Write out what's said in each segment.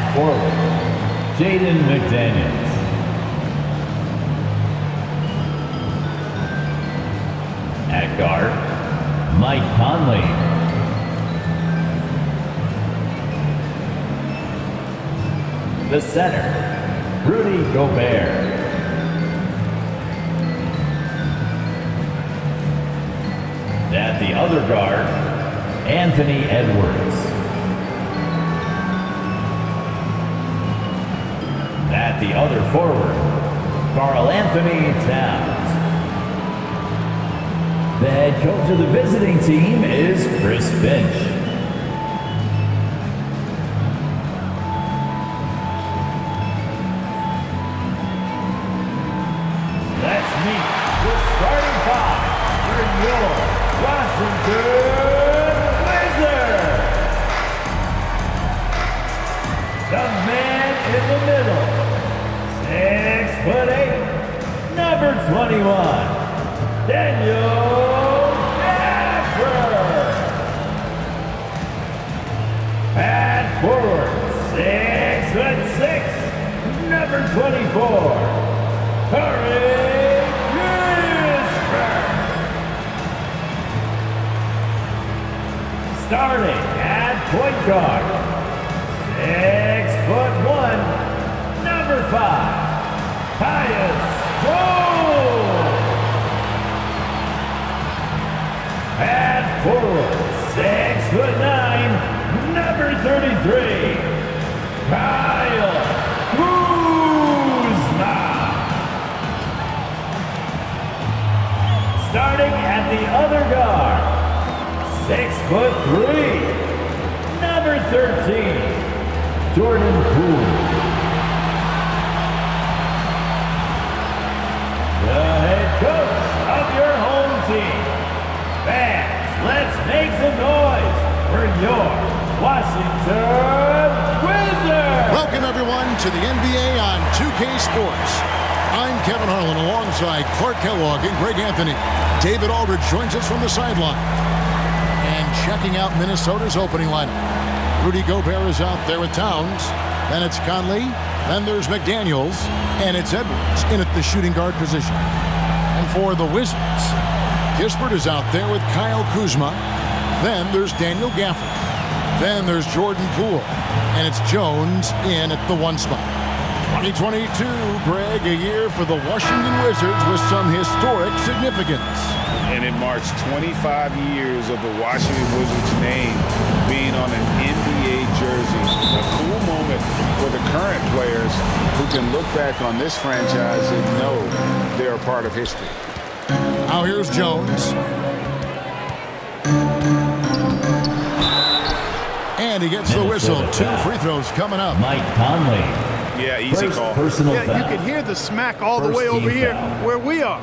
At forward, Jaden McDaniels. At guard, Mike Conley. The center, Rudy Gobert. At the other guard, Anthony Edwards. At the other forward, Karl Anthony Towns. The head coach of the visiting team is Chris Finch. Let's meet the starting five for your Washington Wizards. The man in the middle, 6'8", number 21, Daniel Gafford. At forward, 6'6", number 24, Current Gen. Starting at point guard, 6'1", number 5, Tyus Jones. At forward, 6'9", number 33, Kyle Kuzma. Starting at the other guard, 6'3", number 13, Jordan Poole. The head coach of your home team. Fans, let's make some noise for your Washington Wizards. Welcome everyone to the NBA on 2K Sports. I'm Kevin Harlan alongside Clark Kellogg and Greg Anthony. David Aldridge joins us from the sideline. And checking out Minnesota's opening lineup. Rudy Gobert is out there with Towns. Then it's Conley. Then there's McDaniels. And it's Edwards in at the shooting guard position. And for the Wizards, Kispert is out there with Kyle Kuzma. Then there's Daniel Gafford. Then there's Jordan Poole. And it's Jones in at the 1 spot. 2022, Greg, a year for the Washington Wizards with some historic significance. And it marks 25 years of the Washington Wizards name being on an NBA jersey. A cool moment for the current players who can look back on this franchise and know they're a part of history. Now here's Jones. And he gets the whistle. 2 free throws coming up. Mike Conley. Yeah, easy call. Personal Yeah, foul. you can hear the smack all the way First over team here foul. where we are.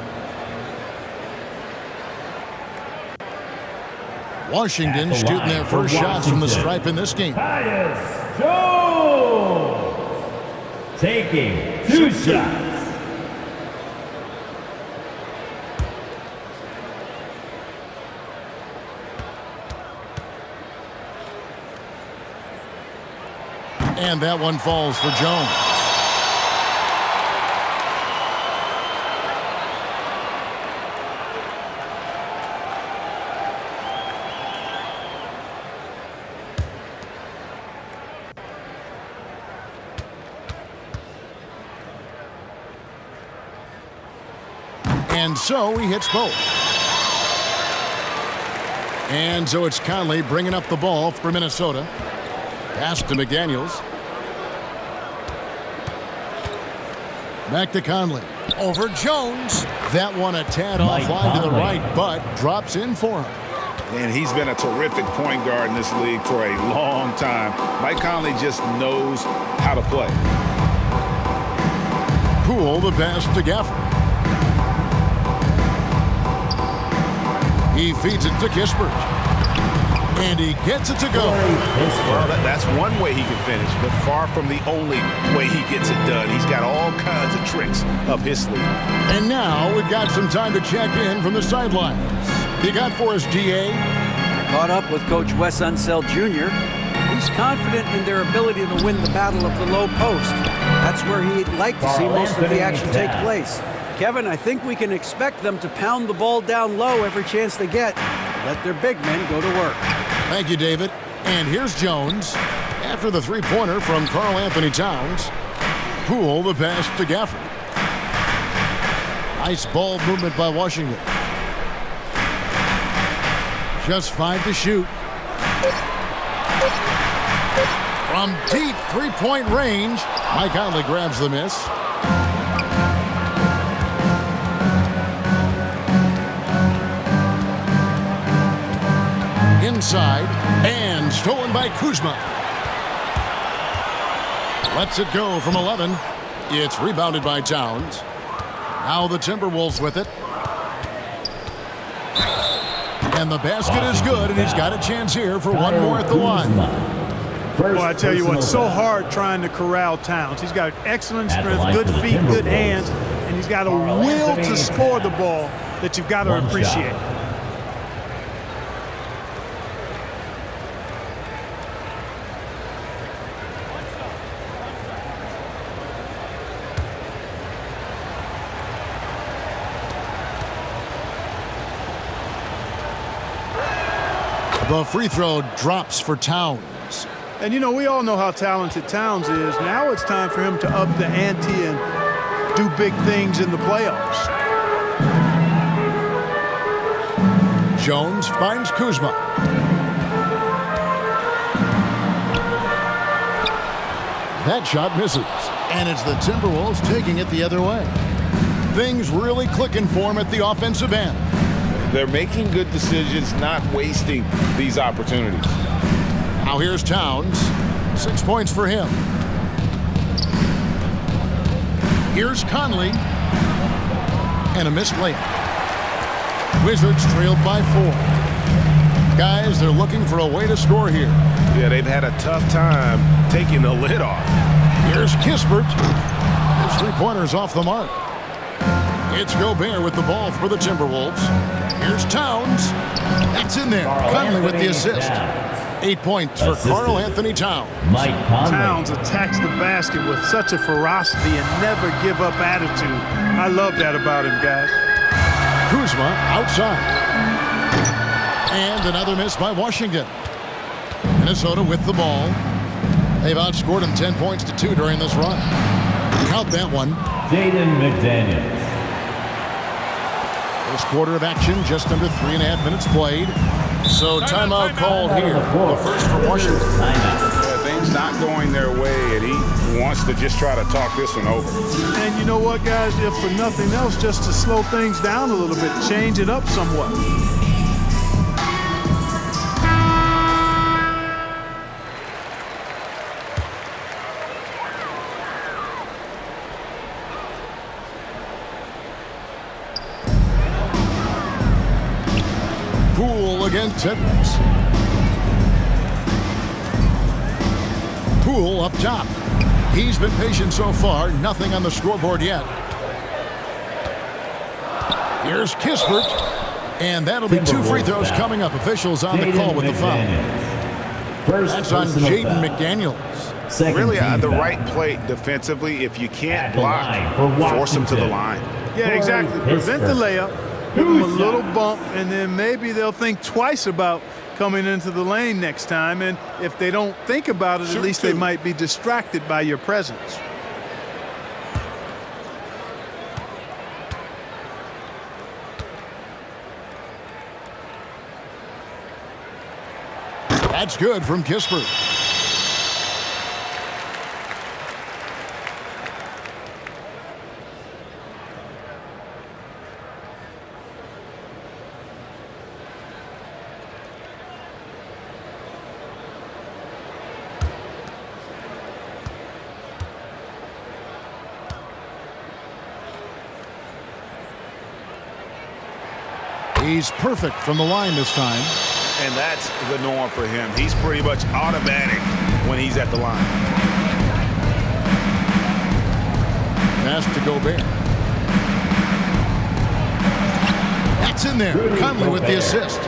Washington At the shooting line their for first shots from the Washington. stripe in this game. Tyus Jones taking 2 shots. And that one falls for Jones. And so he hits both. And so it's Conley bringing up the ball for Minnesota. Pass to McDaniels. Back to Conley. Over Jones. That one a tad offline to the right, but drops in for him. And he's been a terrific point guard in this league for a long time. Mike Conley just knows how to play. Poole the pass to Gafford. He feeds it to Kispert. And he gets it to go. Well, that's one way he can finish, but far from the only way he gets it done. He's got all kinds of tricks up his sleeve. And now we've got some time to check in from the sidelines. You got for us, GA? I caught up with Coach Wes Unseld Jr. He's confident in their ability to win the battle of the low post. That's where he'd like to see most of the action take place. Kevin, I think we can expect them to pound the ball down low every chance they get. Let their big men go to work. Thank you, David. And here's Jones. After the three-pointer from Karl Anthony Towns. Poole the pass to Gafford. Nice ball movement by Washington. Just 5 to shoot. From deep three-point range, Mike Conley grabs the miss. Inside, and stolen by Kuzma. Lets it go from 11. It's rebounded by Towns. Now the Timberwolves with it. And the basket is good, and he's got a chance here for one more at the line. Well, I tell you what, so hard trying to corral Towns. He's got excellent strength, good feet, good hands, and he's got a will to score the ball that you've got to appreciate. The free throw drops for Towns. And, you know, we all know how talented Towns is. Now it's time for him to up the ante and do big things in the playoffs. Jones finds Kuzma. That shot misses. And it's the Timberwolves taking it the other way. Things really clicking for him at the offensive end. They're making good decisions, not wasting these opportunities. Now here's Towns. 6 points for him. Here's Conley. And a missed layup. Wizards trailed by 4. Guys, they're looking for a way to score here. Yeah, they've had a tough time taking the lid off. Here's Kispert. His three-pointer's off the mark. It's Gobert with the ball for the Timberwolves. Here's Towns. That's in there. Conley with the assist. 8 points for Karl Anthony Towns. Towns attacks the basket with such a ferocity and never give up attitude. I love that about him, guys. Kuzma outside. And another miss by Washington. Minnesota with the ball. They've outscored him 10 points to 2 during this run. Count that one. Jaden McDaniels. First quarter of action, just under 3.5 minutes played. So timeout called here. The first for Washington. Yeah, things not going their way, and he wants to just try to talk this one over. And you know what, guys? If for nothing else, just to slow things down a little bit, change it up somewhat. Poole against Edwards. Poole up top. He's been patient so far. Nothing on the scoreboard yet. Here's Kispert. And that'll be 2 free throws coming up. Officials on the call with the foul. That's on Jaden McDaniels. Really the right play defensively. If you can't block, force him to the line. Yeah, exactly. Prevent the layup. Give them a little bump, and then maybe they'll think twice about coming into the lane next time. And if they don't think about it, at least they might be distracted by your presence. That's good from Kispert. He's perfect from the line this time. And that's the norm for him. He's pretty much automatic when he's at the line. Pass to Gobert. That's in there. Conley with the assist.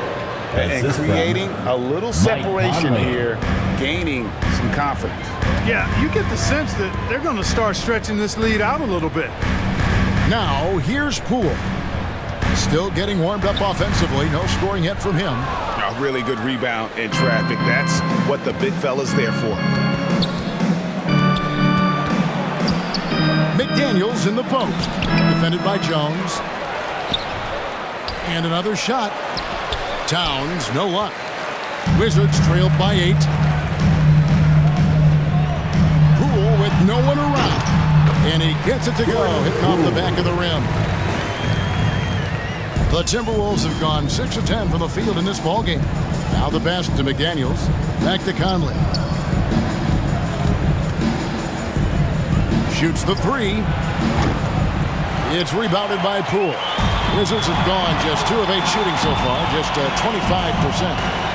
And creating a little separation here gaining some confidence. Yeah, you get the sense that they're going to start stretching this lead out a little bit. Now, here's Poole. Still getting warmed up offensively. No scoring yet from him. A really good rebound in traffic. That's what the big fella's there for. McDaniels in the post. Defended by Jones. And another shot. Towns, no luck. Wizards trailed by 8. Poole with no one around. And he gets it to go, hitting off the back of the rim. The Timberwolves have gone 6 of 10 from the field in this ballgame. Now the pass to McDaniels. Back to Conley. Shoots the 3. It's rebounded by Poole. Wizards have gone just 2 of 8 shooting so far, just 25%.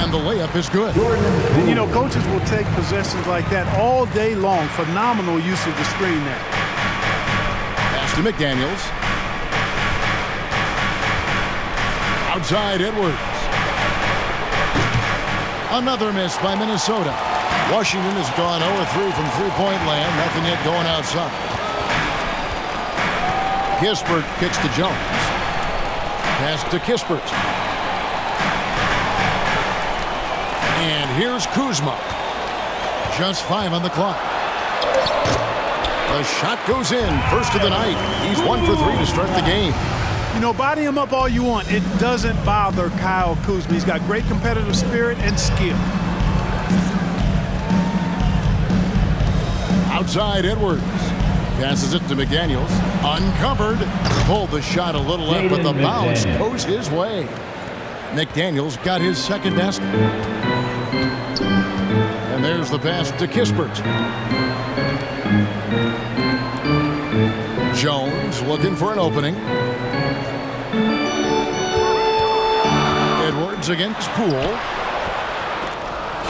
And the layup is good. And, you know, coaches will take possessions like that all day long. Phenomenal use of the screen there. Pass to McDaniels. Outside Edwards. Another miss by Minnesota. Washington has gone 0-3 from three-point land. Nothing yet going outside. Kispert kicks to Jones. Pass to Kispert. And here's Kuzma. Just 5 on the clock. The shot goes in. First of the night. He's 1 for 3 to start the game. You know, body him up all you want. It doesn't bother Kyle Kuzma. He's got great competitive spirit and skill. Outside Edwards. Passes it to McDaniels. Uncovered. Pulled the shot a little left, but the bounce goes his way. McDaniels got his second basket. And there's the pass to Kispert. Jones looking for an opening. Edwards against Poole.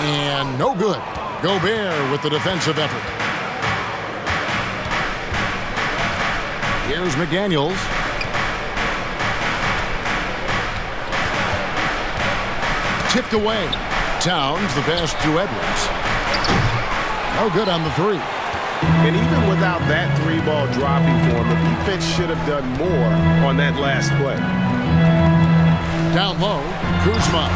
And no good. Gobert with the defensive effort. Here's McDaniels. Tipped away. Towns, the pass to Edwards. No good on the 3. And even without that 3-ball dropping for him, the defense should have done more on that last play. Down low, Kuzma.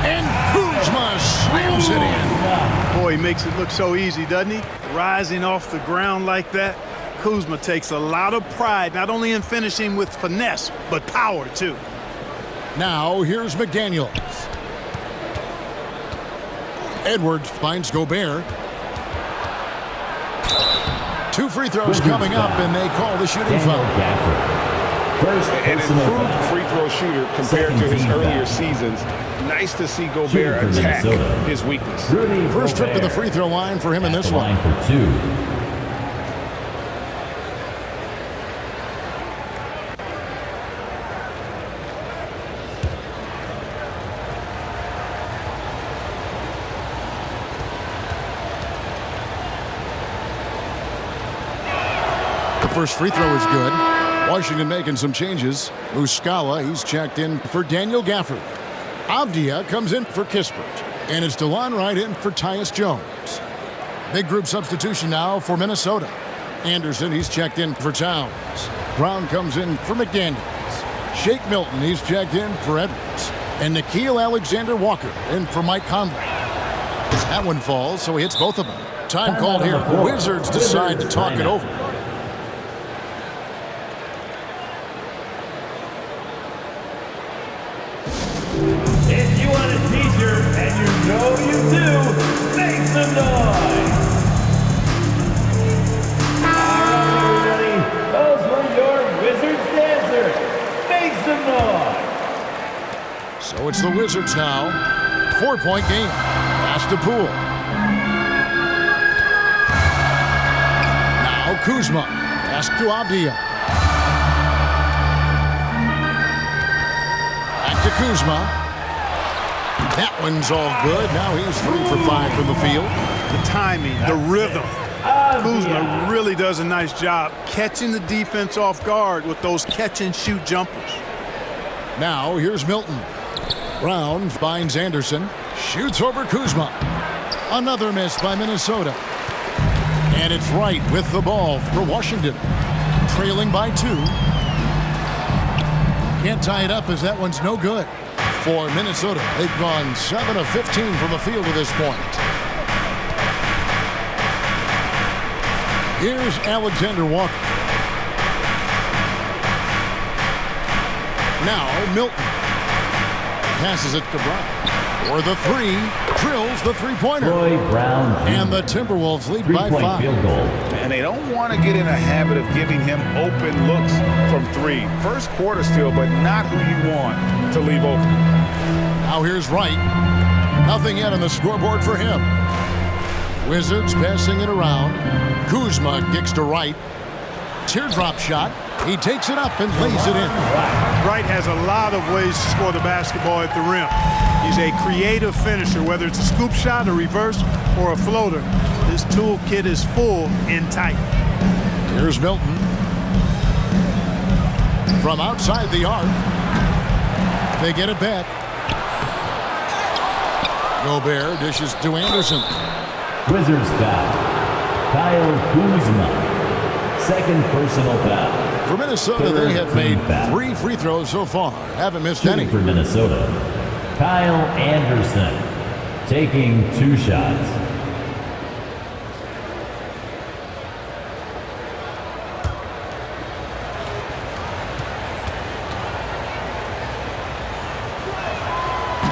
And Kuzma slams it in. Boy, he makes it look so easy, doesn't he? Rising off the ground like that. Kuzma takes a lot of pride, not only in finishing with finesse, but power, too. Now, here's McDaniels. Edwards finds Gobert. 2 free throws coming up, and they call the shooting foul. An improved free throw shooter compared to his earlier seasons. Nice to see Gobert attack his weakness. First trip to the free throw line for him in this one. For 2. First free throw is good. Washington making some changes. Muscala, he's checked in for Daniel Gafford. Avdia comes in for Kispert. And it's DeLon Wright in for Tyus Jones. Big group substitution now for Minnesota. Anderson, he's checked in for Towns. Brown comes in for McDaniels. Shake Milton, he's checked in for Edwards. And Nickeil Alexander-Walker in for Mike Conley. That one falls, so he hits both of them. Time called here. Wizards decide to talk it over. know you do. Make some noise. All right, everybody. Those were your Wizards dancers. Make some noise. So it's the Wizards now. 4-point game. Pass to Poole. Now Kuzma. Pass to Avdia. Back to Kuzma. That one's all good. Now he's 3 for 5 from the field. The timing, the rhythm. Kuzma really does a nice job catching the defense off guard with those catch-and-shoot jumpers. Now here's Milton. Brown finds Anderson. Shoots over Kuzma. Another miss by Minnesota. And it's Wright with the ball for Washington. Trailing by 2. Can't tie it up as that one's no good. For Minnesota, they've gone 7 of 15 from the field at this point. Here's Alexander Walker. Now Milton. Passes it to Brown. For the 3. Drills the three-pointer. Troy Brown. And the Timberwolves lead by 5. Field goal. And they don't want to get in a habit of giving him open looks from 3. First quarter still, but not who you want to leave open. Now here's Wright. Nothing yet on the scoreboard for him. Wizards passing it around. Kuzma kicks to Wright. Teardrop shot. He takes it up and lays it in. Wright has a lot of ways to score the basketball at the rim. He's a creative finisher, whether it's a scoop shot, a reverse, or a floater. His toolkit is full and tight. Here's Milton. From outside the arc. They get it back. Gobert dishes to Anderson. Wizards foul. Kyle Kuzma. Second personal foul. For Minnesota, they have made 3 free throws so far. Haven't missed any. For Minnesota, Kyle Anderson taking 2 shots.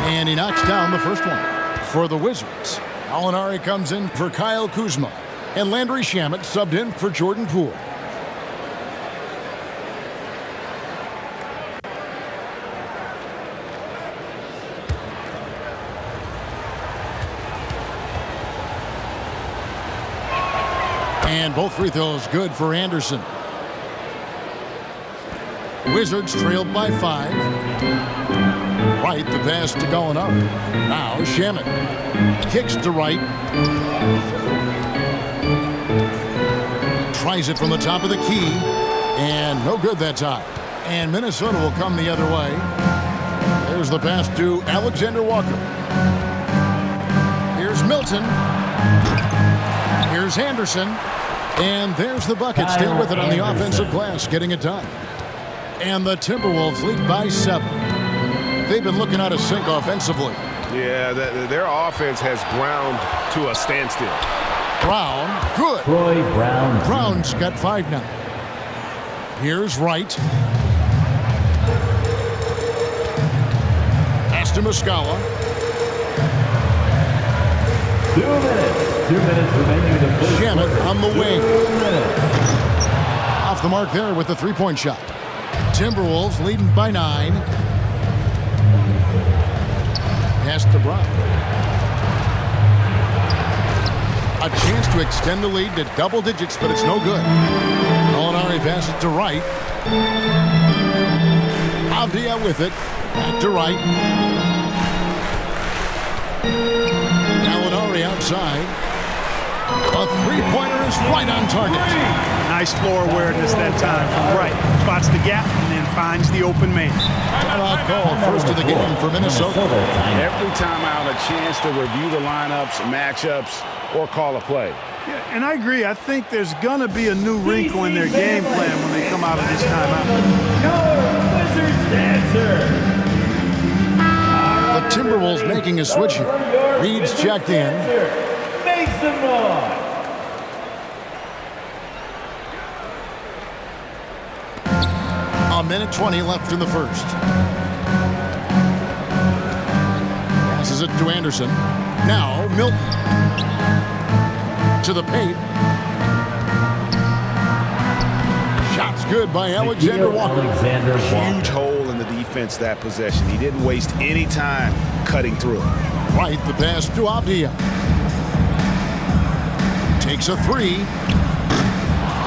And he knocks down the first one. For the Wizards, Alinari comes in for Kyle Kuzma. And Landry Shamet subbed in for Jordan Poole. And both free throws good for Anderson. Wizards trailed by 5. Wright, the pass to Gallinari. Now Shamet kicks to Wright. Tries it from the top of the key. And no good that time. And Minnesota will come the other way. There's the pass to Alexander Walker. Here's Milton. Here's Anderson. And there's the bucket. Stay with it on the offensive glass, getting it done. And the Timberwolves lead by 7. They've been looking out of sync offensively. Yeah, their offense has ground to a standstill. Brown, good. Troy Brown. Brown's got 5 now. Here's Wright. Pass to Muscala. 2 minutes. 2 minutes remaining in the first Shamet quarter. on the wing. 2 minutes. Off the mark there with the 3-point shot. Timberwolves leading by 9. Pass to Brown. A chance to extend the lead to double digits, but it's no good. Gallinari passes to Wright. Avdia with it. Back to Wright. Gallinari outside. A 3-pointer is right on target. Nice floor awareness that time from Wright. Spots the gap and then finds the open man. Timeout called first of the game for Minnesota. Every time out, a chance to review the lineups, matchups, or call a play. Yeah, and I agree. I think there's going to be a new wrinkle in their game plan when they come out of this timeout. Your Wizards dancer. The Timberwolves making a switch here. Reed's checked in. Make some noise. A minute 20 left in the first. Passes it to Anderson. Now Milton. To the paint. Shots good by Alexander Walker. Huge hole in the defense that possession. He didn't waste any time cutting through. Right, the pass to Avdia. Takes a 3.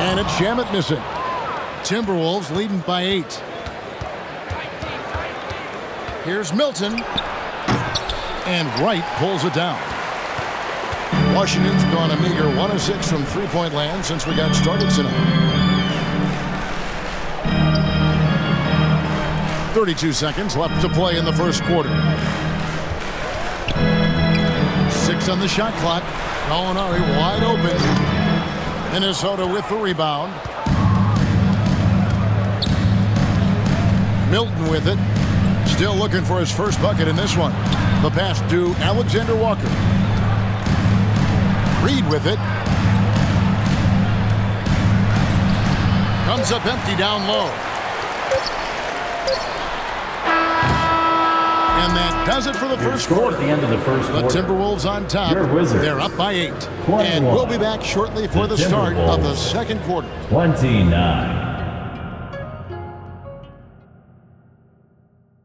And it's Shamet missing. Timberwolves leading by 8. Here's Milton. And Wright pulls it down. Washington's gone a meager 1 of 6 from three-point land since we got started tonight. 32 seconds left to play in the first quarter. 6 on the shot clock. Gallinari wide open. Minnesota with the rebound. Milton with it. Still looking for his first bucket in this one. The pass to Alexander Walker. Reed with it. Comes up empty down low. And that does it for the first quarter. At the end of the first The quarter. Timberwolves on top. Your Wizards. They're up by 8. 21. And we'll be back shortly for the start of the second quarter. 29.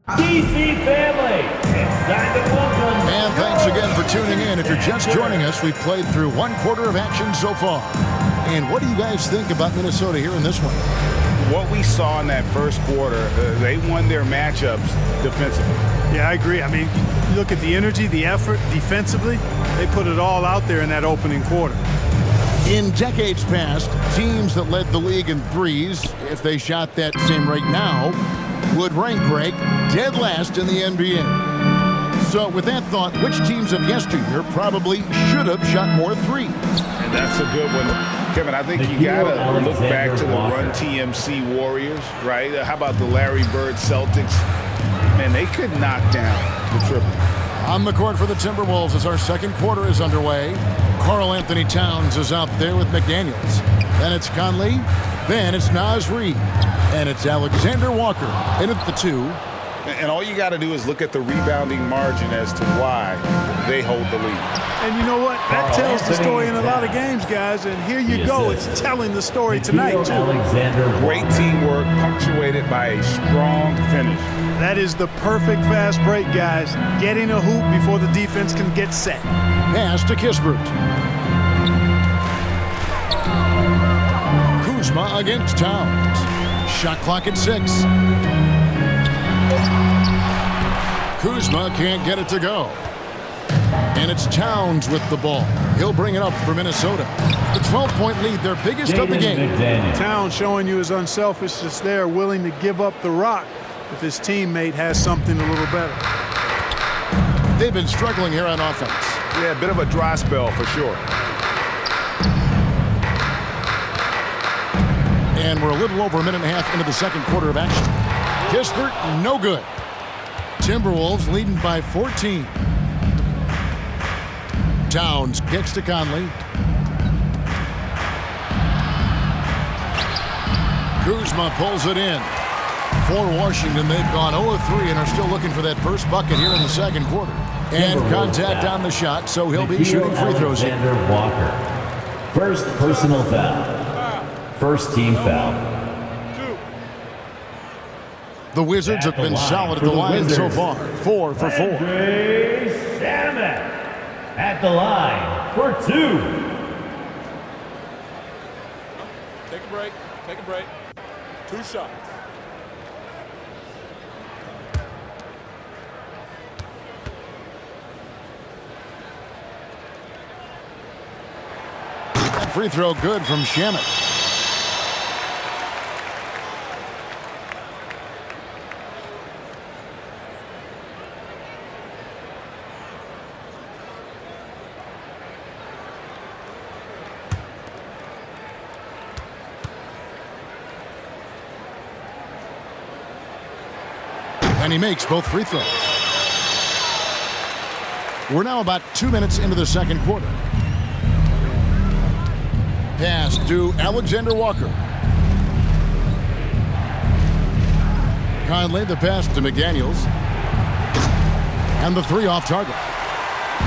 DC family, it's time to welcome. And thanks again for tuning in. If you're just joining us, we've played through one quarter of action so far. And what do you guys think about Minnesota here in this one? What we saw in that first quarter, they won their matchups defensively. Yeah, I agree. I mean, you look at the energy, the effort defensively, they put it all out there in that opening quarter. In decades past, teams that led the league in threes, if they shot that same rate now, would rank Greg dead last in the NBA. So with that thought, which teams of yesteryear probably should have shot more threes? And that's a good one. Kevin, I think you got to look back to the Run TMC Warriors, right? How about the Larry Bird Celtics? Man, they could knock down the triple. On the court for the Timberwolves as our second quarter is underway. Karl Anthony Towns is out there with McDaniels. Then it's Conley. Then it's Naz Reid. And it's Alexander Walker in at the 2. And all you got to do is look at the rebounding margin as to why they hold the lead. And you know what? That tells the story in a lot of games, guys. And here you go. It's telling the story tonight, too. Great teamwork punctuated by a strong finish. That is the perfect fast break, guys. Getting a hoop before the defense can get set. Pass to Kispert. Kuzma against Towns. Shot clock at 6. Kuzma can't get it to go. And it's Towns with the ball. He'll bring it up for Minnesota. The 12-point lead, their biggest of the game. Towns showing you his unselfishness there, willing to give up the rock if his teammate has something a little better. They've been struggling here on offense. Yeah, a bit of a dry spell for sure. And we're a little over a minute and a half into the second quarter of action. Kispert, no good. Timberwolves leading by 14. Towns gets to Conley. Kuzma pulls it in. For Washington, they've gone 0-3 and are still looking for that first bucket here in the second quarter. And contact on the shot, so he'll be shooting free throws here. Alexander Walker. First personal foul. First team foul. The Wizards have been solid at the line so far. 4 for 4. At the line for 2. Take a break. Take a break. 2 shots. That free throw good from Shamet. And he makes both free throws. We're now about 2 minutes into the second quarter. Pass to Alexander Walker. Conley, the pass to McDaniels. And the 3 off target.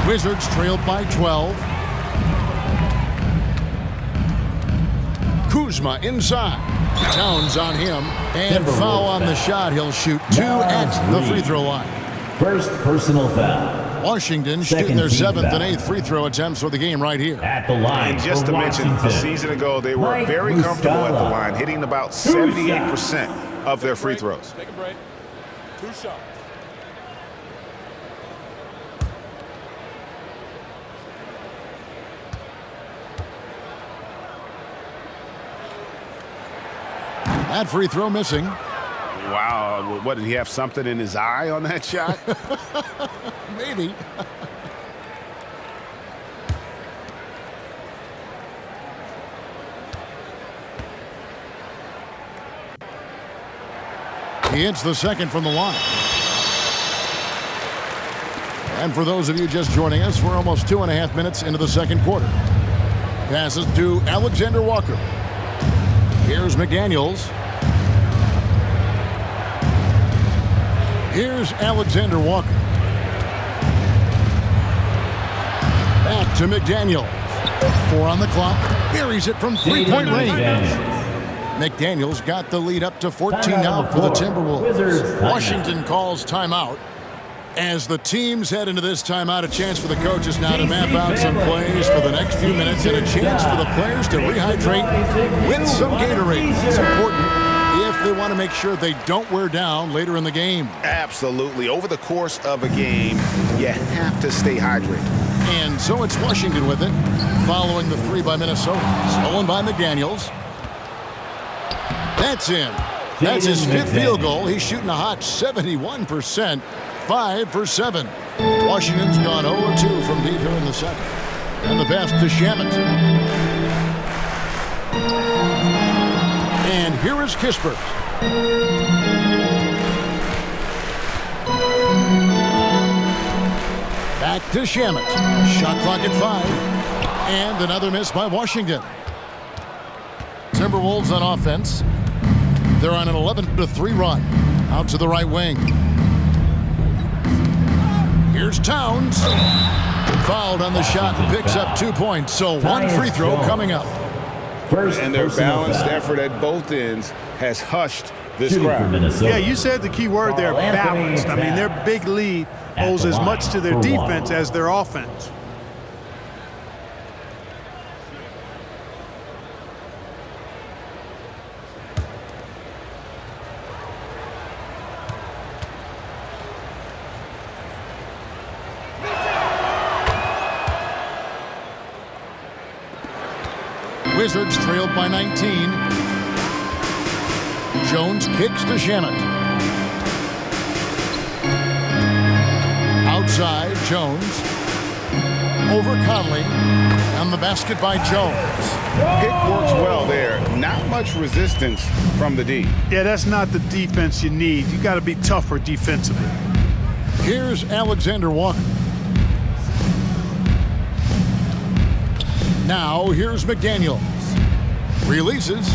Wizards trailed by 12. Kuzma inside. Towns on him. And foul on the shot. He'll shoot 2 at the free throw line. First personal foul. Washington shooting their 7th and 8th free throw attempts for the game right here. At the line. And just to mention, a season ago, they were very comfortable at the line, hitting about 78% of their free throws. Take a break. 2 shots. That free throw missing. Wow, what, did he have something in his eye on that shot? Maybe. He hits the second from the line. And for those of you just joining us, we're almost 2.5 minutes into the second quarter. Passes to Alexander Walker. Here's McDaniels. Here's Alexander Walker. Back to McDaniels. 4 on the clock. Buries it from three-point range. McDaniels got the lead up to 14 now for the Timberwolves. Washington calls timeout. As the teams head into this timeout, a chance for the coaches now to map out some plays for the next few minutes and a chance for the players to rehydrate with some Gatorade. It's important if they want to make sure they don't wear down later in the game. Absolutely. Over the course of a game, you have to stay hydrated. And so it's Washington with it, following the 3 by Minnesota. Stolen by McDaniels. That's in. That's his 5th field goal. He's shooting a hot 71%. 5 for 7. Washington's gone 0-2 from deep here in the second. And the pass to Shamet. And here is Kispert. Back to Shamet. Shot clock at 5. And another miss by Washington. Timberwolves on offense. They're on an 11-3 run. Out to the right wing. Here's Towns. Fouled on the shot and picks up 2 points. So 1 free throw coming up. And their balanced effort at both ends has hushed this crowd. Yeah, you said the key word there, balanced. I mean, their big lead owes as much to their defense as their offense. Wizards trailed by 19. Jones kicks to Shamet. Outside, Jones. Over Conley. And the basket by Jones. Pick works well there. Not much resistance from the D. Yeah, that's not the defense you need. You got to be tougher defensively. Here's Alexander Walker. Now, here's McDaniels. Releases.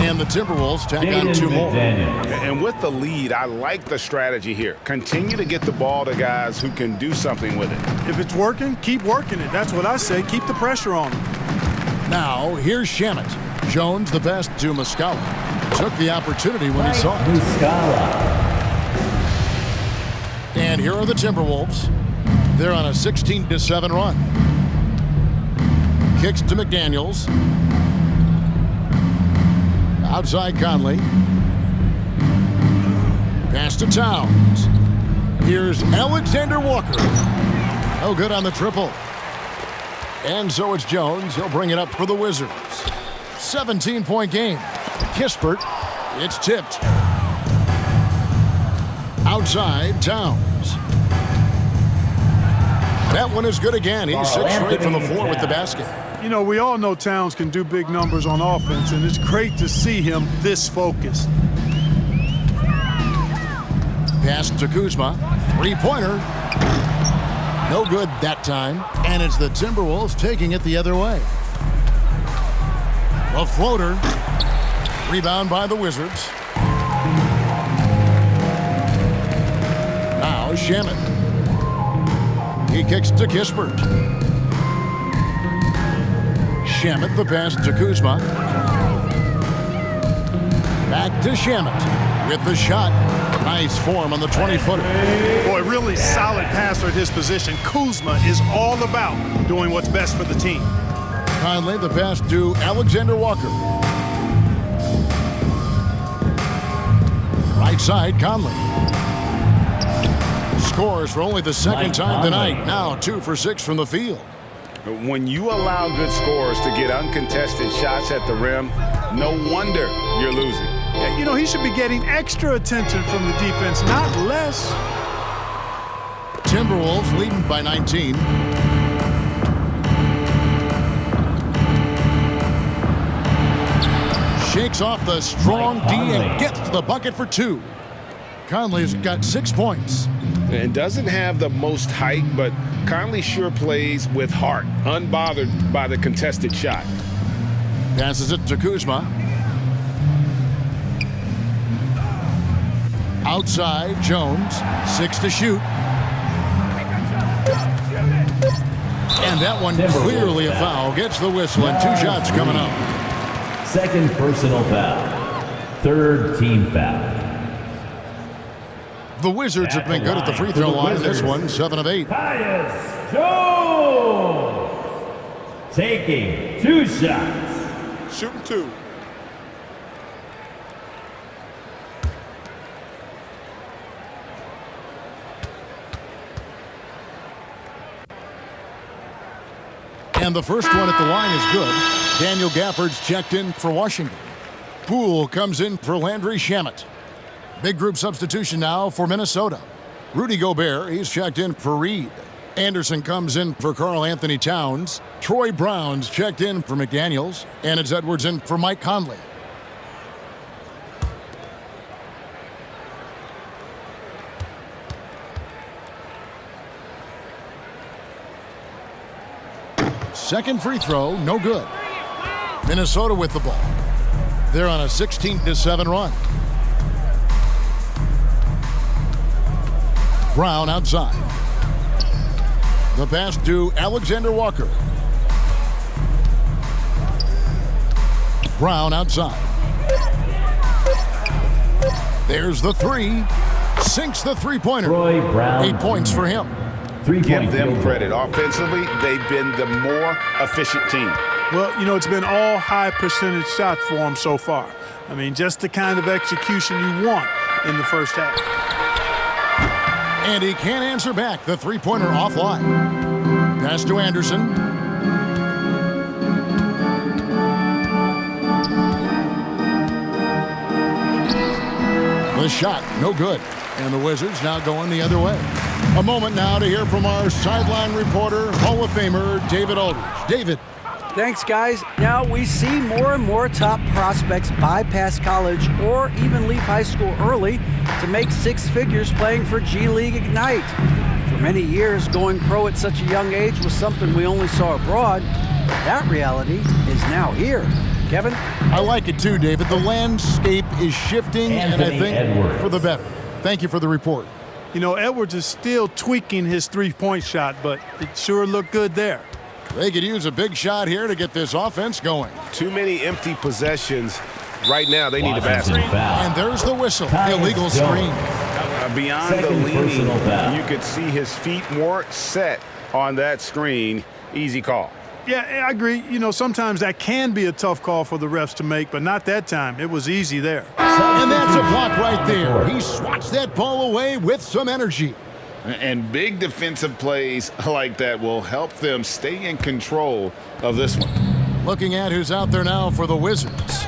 And the Timberwolves tack on 2 more. And with the lead, I like the strategy here. Continue to get the ball to guys who can do something with it. If it's working, keep working it. That's what I say. Keep the pressure on them. Now, here's Shamet. Jones, the best to Muscala. Took the opportunity when he saw it. And here are the Timberwolves. They're on a 16-7 run. Kicks to McDaniels. Outside Conley. Pass to Towns. Here's Alexander Walker. No good on the triple. And so it's Jones. He'll bring it up for the Wizards. 17-point game. Kispert. It's tipped. Outside Towns. That one is good again. He's 6 straight from the floor with the basket. You know, we all know Towns can do big numbers on offense, and it's great to see him this focused. Pass to Kuzma. 3-pointer. No good that time. And it's the Timberwolves taking it the other way. A floater. Rebound by the Wizards. Now Shamet. He kicks to Kispert. Shamet, the pass to Kuzma. Back to Shamet with the shot. Nice form on the 20-footer. Boy, really solid passer at his position. Kuzma is all about doing what's best for the team. Conley, the pass to Alexander Walker. Right side, Conley. Scores for only the second time tonight. Now 2 for 6 from the field. When you allow good scorers to get uncontested shots at the rim, no wonder you're losing. You know, he should be getting extra attention from the defense, not less. Timberwolves leading by 19. Shakes off the strong D and gets to the bucket for 2. Conley's got 6 points. And doesn't have the most height, but Conley sure plays with heart, unbothered by the contested shot. Passes it to Kuzma. Outside, Jones. 6 to shoot. And that one clearly a foul. Gets the whistle and 2 shots coming up. Second personal foul. Third team foul. The Wizards have been good at the free throw line. This one, 7 of 8. Tyus Jones taking 2 shots. Shooting 2. And the first one at the line is good. Daniel Gafford's checked in for Washington. Poole comes in for Landry Shamet. Big group substitution now for Minnesota. Rudy Gobert, he's checked in for Reed. Anderson comes in for Karl Anthony Towns. Troy Brown's checked in for McDaniels. And it's Edwards in for Mike Conley. Second free throw, no good. Minnesota with the ball. They're on a 16-7 run. Brown outside. The pass to Alexander Walker. Brown outside. There's the 3. Sinks the three-pointer. Troy Brown. 8 points for him. Give them credit. Offensively, they've been the more efficient team. Well, you know, it's been all high percentage shots for them so far. I mean, just the kind of execution you want in the first half. And he can't answer back. The three-pointer offline. Pass to Anderson. The shot, no good. And the Wizards now going the other way. A moment now to hear from our sideline reporter, Hall of Famer, David Aldridge. David. Thanks, guys. Now we see more and more top prospects bypass college or even leave high school early to make 6 figures playing for G League Ignite. For many years, going pro at such a young age was something we only saw abroad. But that reality is now here. Kevin? I like it too, David. The landscape is shifting, and I think Edwards. for the better. Thank you for the report. You know, Edwards is still tweaking his three-point shot, but it sure looked good there. They could use a big shot here to get this offense going. Too many empty possessions. Right now, they need a basket. And there's the whistle. Illegal screen. Beyond the Second leaning, personal foul. you could see his feet more set on that screen. Easy call. Yeah, I agree. You know, sometimes that can be a tough call for the refs to make, but not that time. It was easy there. And that's a block right there. He swats that ball away with some energy. And big defensive plays like that will help them stay in control of this one. Looking at who's out there now for the Wizards.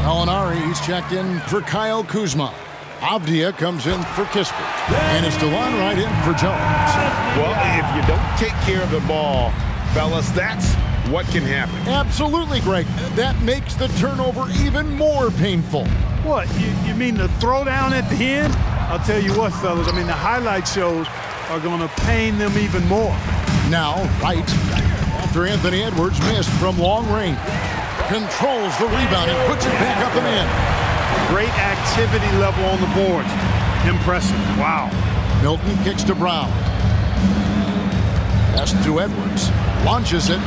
Alinari, he's checked in for Kyle Kuzma. Avdia comes in for Kispert. And it's DeLon right in for Jones. Well, if you don't take care of the ball, fellas, that's what can happen. Absolutely, Greg. That makes the turnover even more painful. What, you mean the throwdown at the end? I'll tell you what, fellas, I mean, the highlight shows are going to pain them even more. Now, Wright, after Anthony Edwards missed from long range, controls the rebound and puts it back up and in. Great activity level on the boards. Impressive. Wow. Milton kicks to Brown. Pass to Edwards. Launches it.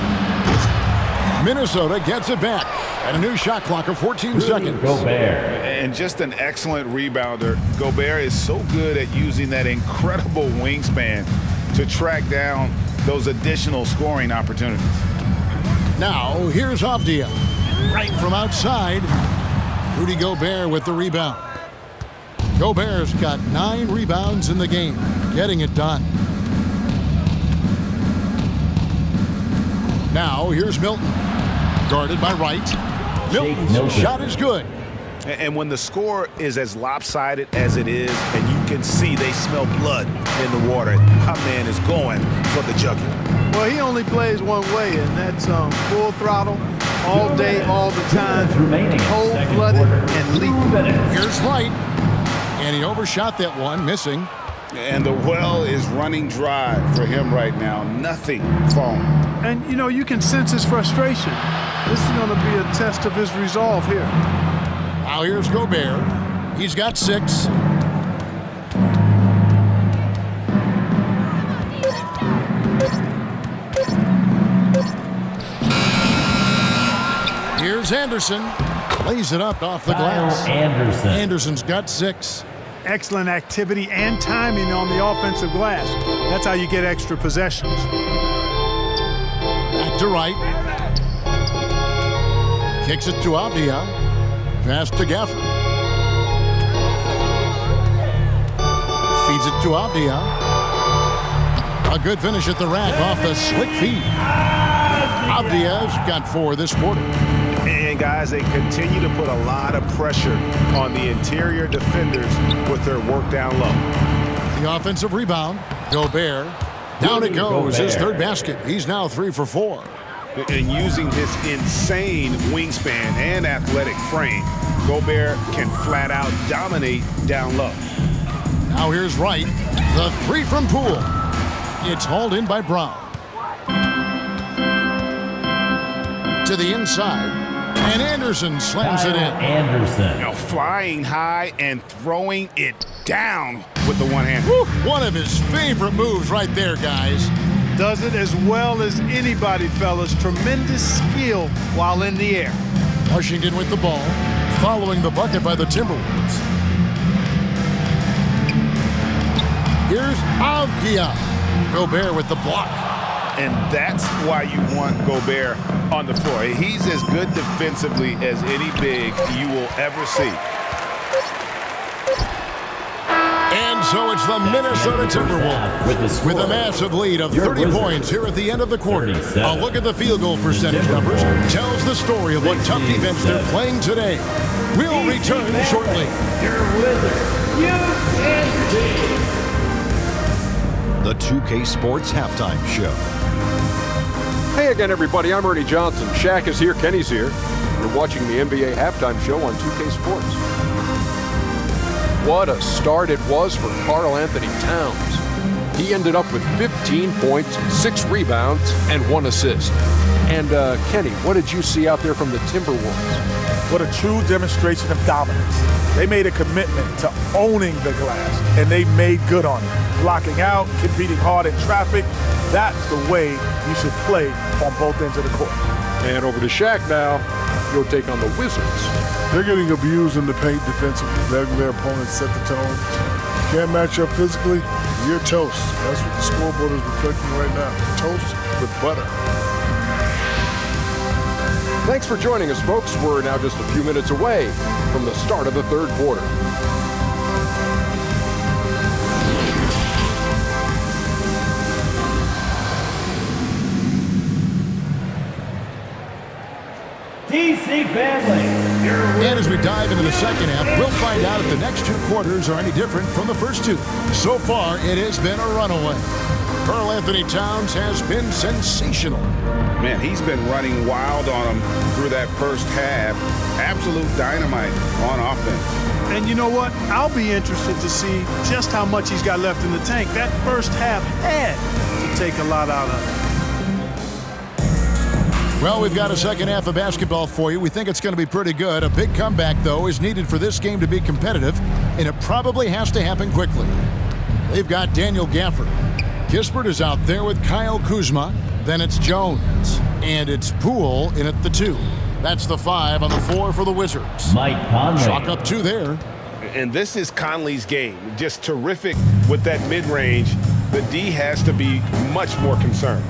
Minnesota gets it back. And a new shot clock of 14 seconds. Gobert. And just an excellent rebounder. Gobert is so good at using that incredible wingspan to track down those additional scoring opportunities. Now, here's Avdia. Right from outside. Rudy Gobert with the rebound. Gobert's got 9 rebounds in the game. Getting it done. Now, here's Milton. Guarded by Wright. Milton's shot is good. And when the score is as lopsided as it is, and you can see they smell blood in the water, my man is going for the jugular. Well, he only plays one way, and that's full throttle, all day, all the time, cold-blooded and lethal. Here's Wright. And he overshot that one, missing. And the well is running dry for him right now. Nothing falling. And, you know, you can sense his frustration. This is going to be a test of his resolve here. Now here's Gobert. He's got 6. Here's Anderson. Lays it up off the glass. Anderson's got 6. Excellent activity and timing on the offensive glass. That's how you get extra possessions. Back to Wright. Kicks it to Avdia. Pass to Gafford. Feeds it to Avdia. A good finish at the rack off the slick feed. Avdia's got 4 this quarter. And guys, they continue to put a lot of pressure on the interior defenders with their work down low. The offensive rebound. Gobert. Down it goes. His 3rd basket. He's now 3 for 4. And using his insane wingspan and athletic frame, Gobert can flat out dominate down low. Now here's Wright. The 3 from Poole. It's hauled in by Brown. To the inside. And Anderson slams it in. Anderson. You know, flying high and throwing it down with the one hand. One of his favorite moves right there, guys. Does it as well as anybody, fellas. Tremendous skill while in the air. Washington with the ball, following the bucket by the Timberwolves. Here's Avdia. Gobert with the block. And that's why you want Gobert on the floor. He's as good defensively as any big you will ever see. And so it's the Minnesota Timberwolves with a massive lead of 30 points here at the end of the quarter. A look at the field goal percentage numbers tells the story of what tough defense they're playing today. We'll return shortly. Your Wizards, The 2K Sports Halftime Show. Hey again, everybody. I'm Ernie Johnson. Shaq is here. Kenny's here. You're watching the NBA Halftime Show on 2K Sports. What a start it was for Karl Anthony Towns. He ended up with 15 points, 6 rebounds, and 1 assist. And Kenny, what did you see out there from the Timberwolves? What a true demonstration of dominance. They made a commitment to owning the glass, and they made good on it. Blocking out, competing hard in traffic. That's the way you should play on both ends of the court. And over to Shaq now. Your take on the Wizards. They're getting abused in the paint defensively. Letting their opponents set the tone. Can't match up physically, you're toast. That's what the scoreboard is reflecting right now. Toast with butter. Thanks for joining us, folks. We're now just a few minutes away from the start of the 3rd quarter. DC family. And as we dive into the second half, we'll find out if the next 2 quarters are any different from the first 2. So far, it has been a runaway. Karl Anthony Towns has been sensational. Man, he's been running wild on them through that first half. Absolute dynamite on offense. And you know what? I'll be interested to see just how much he's got left in the tank. That first half had to take a lot out of it. Well, we've got a second half of basketball for you. We think it's going to be pretty good. A big comeback, though, is needed for this game to be competitive, and it probably has to happen quickly. They've got Daniel Gafford. Kispert is out there with Kyle Kuzma. Then it's Jones. And it's Poole in at the 2. That's the 5 on the 4 for the Wizards. Mike Conley. Chalk up 2 there. And this is Conley's game. Just terrific with that mid-range. The D has to be much more concerned.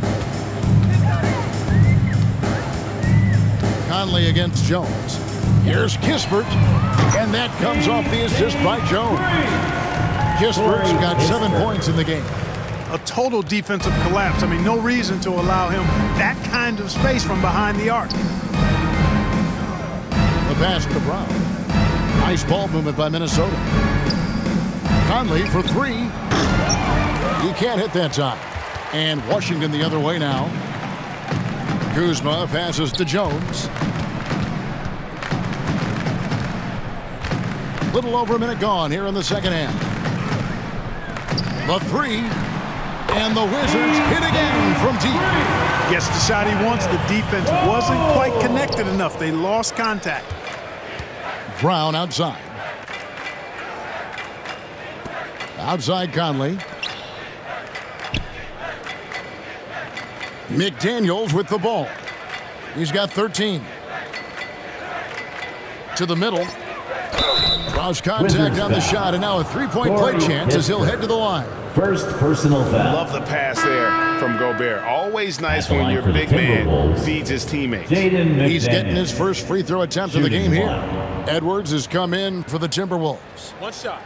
Conley against Jones. Here's Kispert. And that comes off the assist by Jones. Kispert's got 7 points in the game. A total defensive collapse. I mean, no reason to allow him that kind of space from behind the arc. The pass to Brown. Nice ball movement by Minnesota. Conley for 3. He can't hit that time. And Washington the other way now. Kuzma passes to Jones. Little over a minute gone here in the second half. The three, and the Wizards hit again from deep. Gets the shot he wants. The defense wasn't quite connected enough. They lost contact. Brown outside. Outside Conley. McDaniels with the ball. He's got 13. To the middle. Draws contact on the shot, and now a three-point play chance as he'll head to the line. First personal foul. Love the pass there from Gobert. Always nice when your big man feeds his teammates. He's getting his first free throw attempt of the game here. Edwards has come in for the Timberwolves. One shot.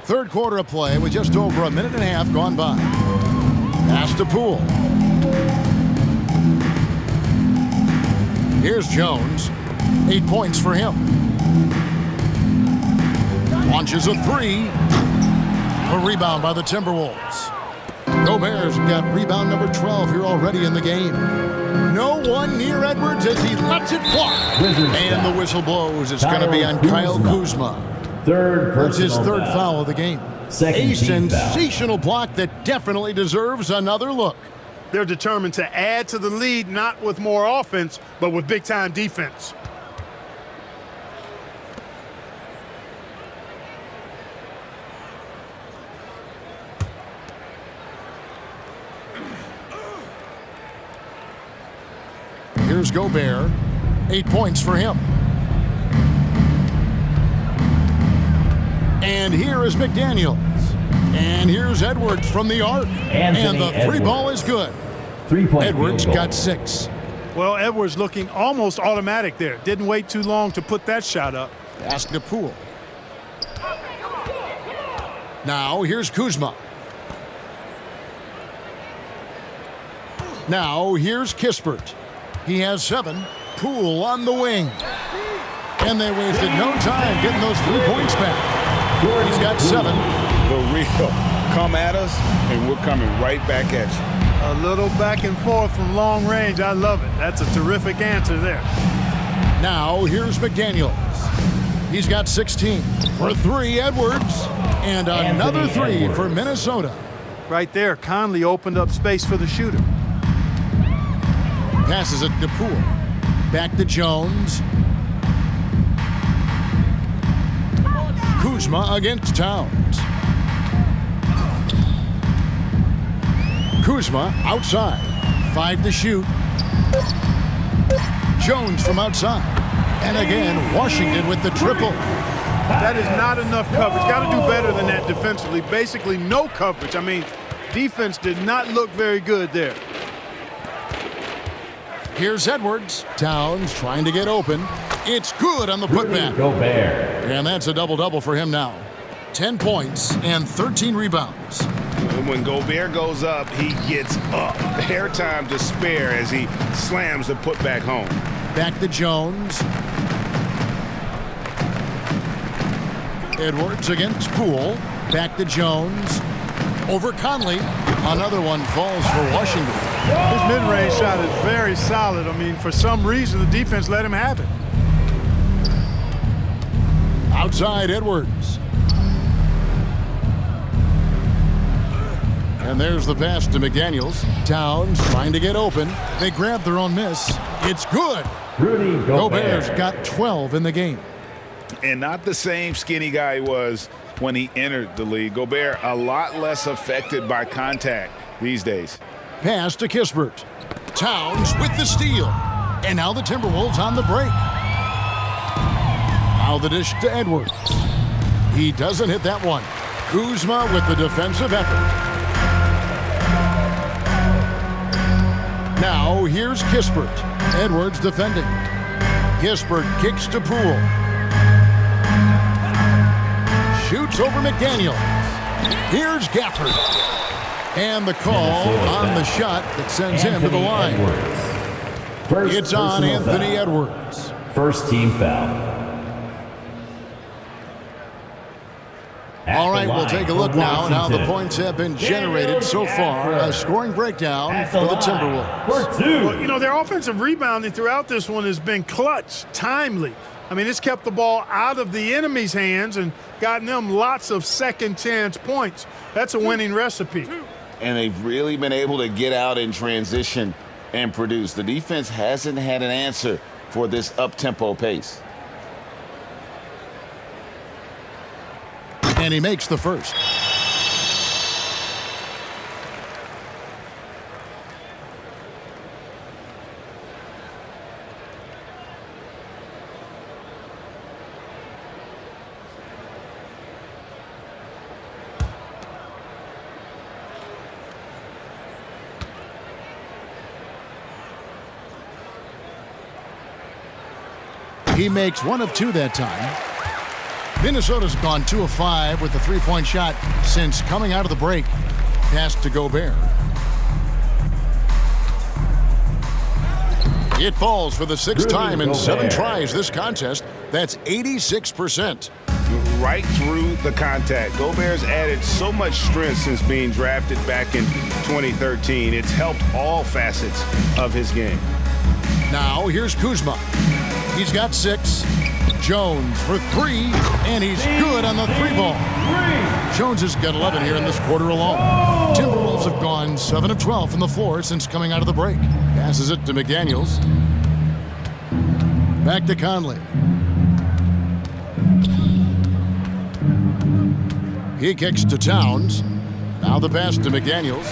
Third quarter of play with just over a minute and a half gone by. Pass to Poole. Here's Jones. 8 points for him. Launches a three. A rebound by the Timberwolves. Gobert's got rebound number 12 here already in the game. No one near Edwards as he lets it fly. And the whistle blows. It's going to be on Kyle Kuzma. That's his third foul of the game. A sensational block that definitely deserves another look. They're determined to add to the lead, not with more offense, but with big-time defense. Here's Gobert. 8 points for him. And here is McDaniels. And here's Edwards from the arc. And the three ball is good. Edwards got 6. Well, Edwards looking almost automatic there. Didn't wait too long to put that shot up. Ask the Poole. Now here's Kuzma. Now here's Kispert. He has 7. Poole on the wing. And they wasted no time getting those 3 points back. He's got 7. The real. Come at us, and we're coming right back at you. A little back and forth from long range. I love it. That's a terrific answer there. Now here's McDaniels. He's got 16. For 3, Edwards. And another 3 for Minnesota. Right there, Conley opened up space for the shooter. Passes it to Poole. Back to Jones. Kuzma against Towns. Kuzma outside. 5 to shoot. Jones from outside. And again, Washington with the triple. That is not enough coverage. Got to do better than that defensively. Basically no coverage. I mean, defense did not look very good there. Here's Edwards. Towns trying to get open. It's good on the putback. Gobert. And that's a double-double for him now. 10 points and 13 rebounds. When Gobert goes up, he gets up. Hair time to spare as he slams the putback home. Back to Jones. Edwards against Poole. Back to Jones. Over Conley. Another one falls for Washington. His mid-range shot is very solid. I mean, for some reason, the defense let him have it. Outside Edwards. And there's the pass to McDaniels. Towns trying to get open. They grab their own miss. It's good. Rudy Gobert's got 12 in the game. And not the same skinny guy he was when he entered the league. Gobert a lot less affected by contact these days. Pass to Kispert. Towns with the steal. And now the Timberwolves on the break. Now the dish to Edwards. He doesn't hit that one. Kuzma with the defensive effort. Now here's Kispert. Edwards defending. Kispert kicks to Poole. Shoots over McDaniel. Here's Gafford. And the call on the shot that sends him to the line. It's on Anthony Edwards. First team foul. All right, we'll take a look now at how the points have been generated so far. A scoring breakdown for the Timberwolves. Well, you know, their offensive rebounding throughout this one has been clutch, timely. I mean, it's kept the ball out of the enemy's hands and gotten them lots of second chance points. That's a winning recipe. And they've really been able to get out in transition and produce. The defense hasn't had an answer for this up-tempo pace. And he makes the first. He makes 1 of 2 that time. Minnesota's gone 2 of 5 with the three-point shot since coming out of the break. Pass to Gobert. It falls for the 6th time in 7 tries this contest. That's 86%. Right through the contact. Gobert's added so much strength since being drafted back in 2013. It's helped all facets of his game. Now here's Kuzma. He's got 6. Jones for 3, and he's good on the 3-ball. Jones has got 11 here in this quarter alone. Timberwolves have gone 7 of 12 from the floor since coming out of the break. Passes it to McDaniels. Back to Conley. He kicks to Towns. Now the pass to McDaniels.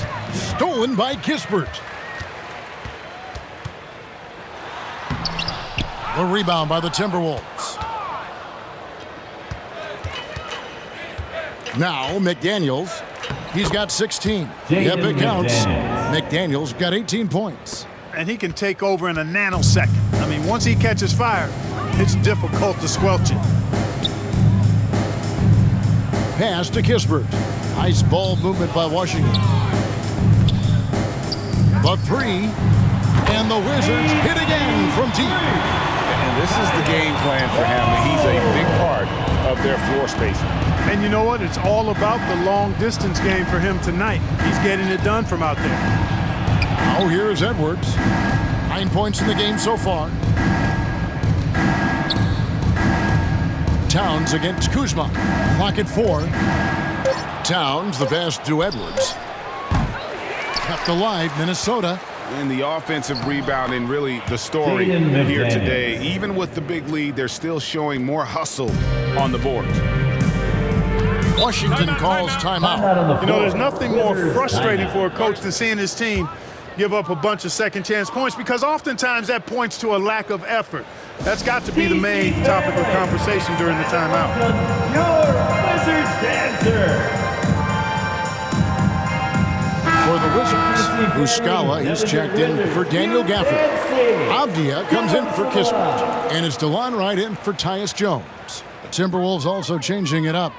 Stolen by Kispert. The rebound by the Timberwolves. Now McDaniels. He's got 16. Yep, it counts. McDaniels got 18 points. And he can take over in a nanosecond. I mean, once he catches fire, it's difficult to squelch it. Pass to Kispert. Nice ball movement by Washington. The 3. And the Wizards hit again from deep. And this is the game plan for him. He's a big part of their floor spacing. And you know what? It's all about the long-distance game for him tonight. He's getting it done from out there. Now here's Edwards. 9 points in the game so far. Towns against Kuzma. Clock at 4. Towns, the pass to Edwards. Kept alive, Minnesota. And the offensive rebounding, really the story here today. Even with the big lead, they're still showing more hustle on the board. Washington calls timeout. You know, there's nothing more frustrating for a coach than seeing his team give up a bunch of second chance points, because oftentimes that points to a lack of effort. That's got to be the main topic of conversation during the timeout. Your Wizards dancer. For the Wizards, Muscala is checked in for Daniel Gafford. Avdia comes in for Kispert. And it's DeLon Wright in for Tyus Jones. The Timberwolves also changing it up.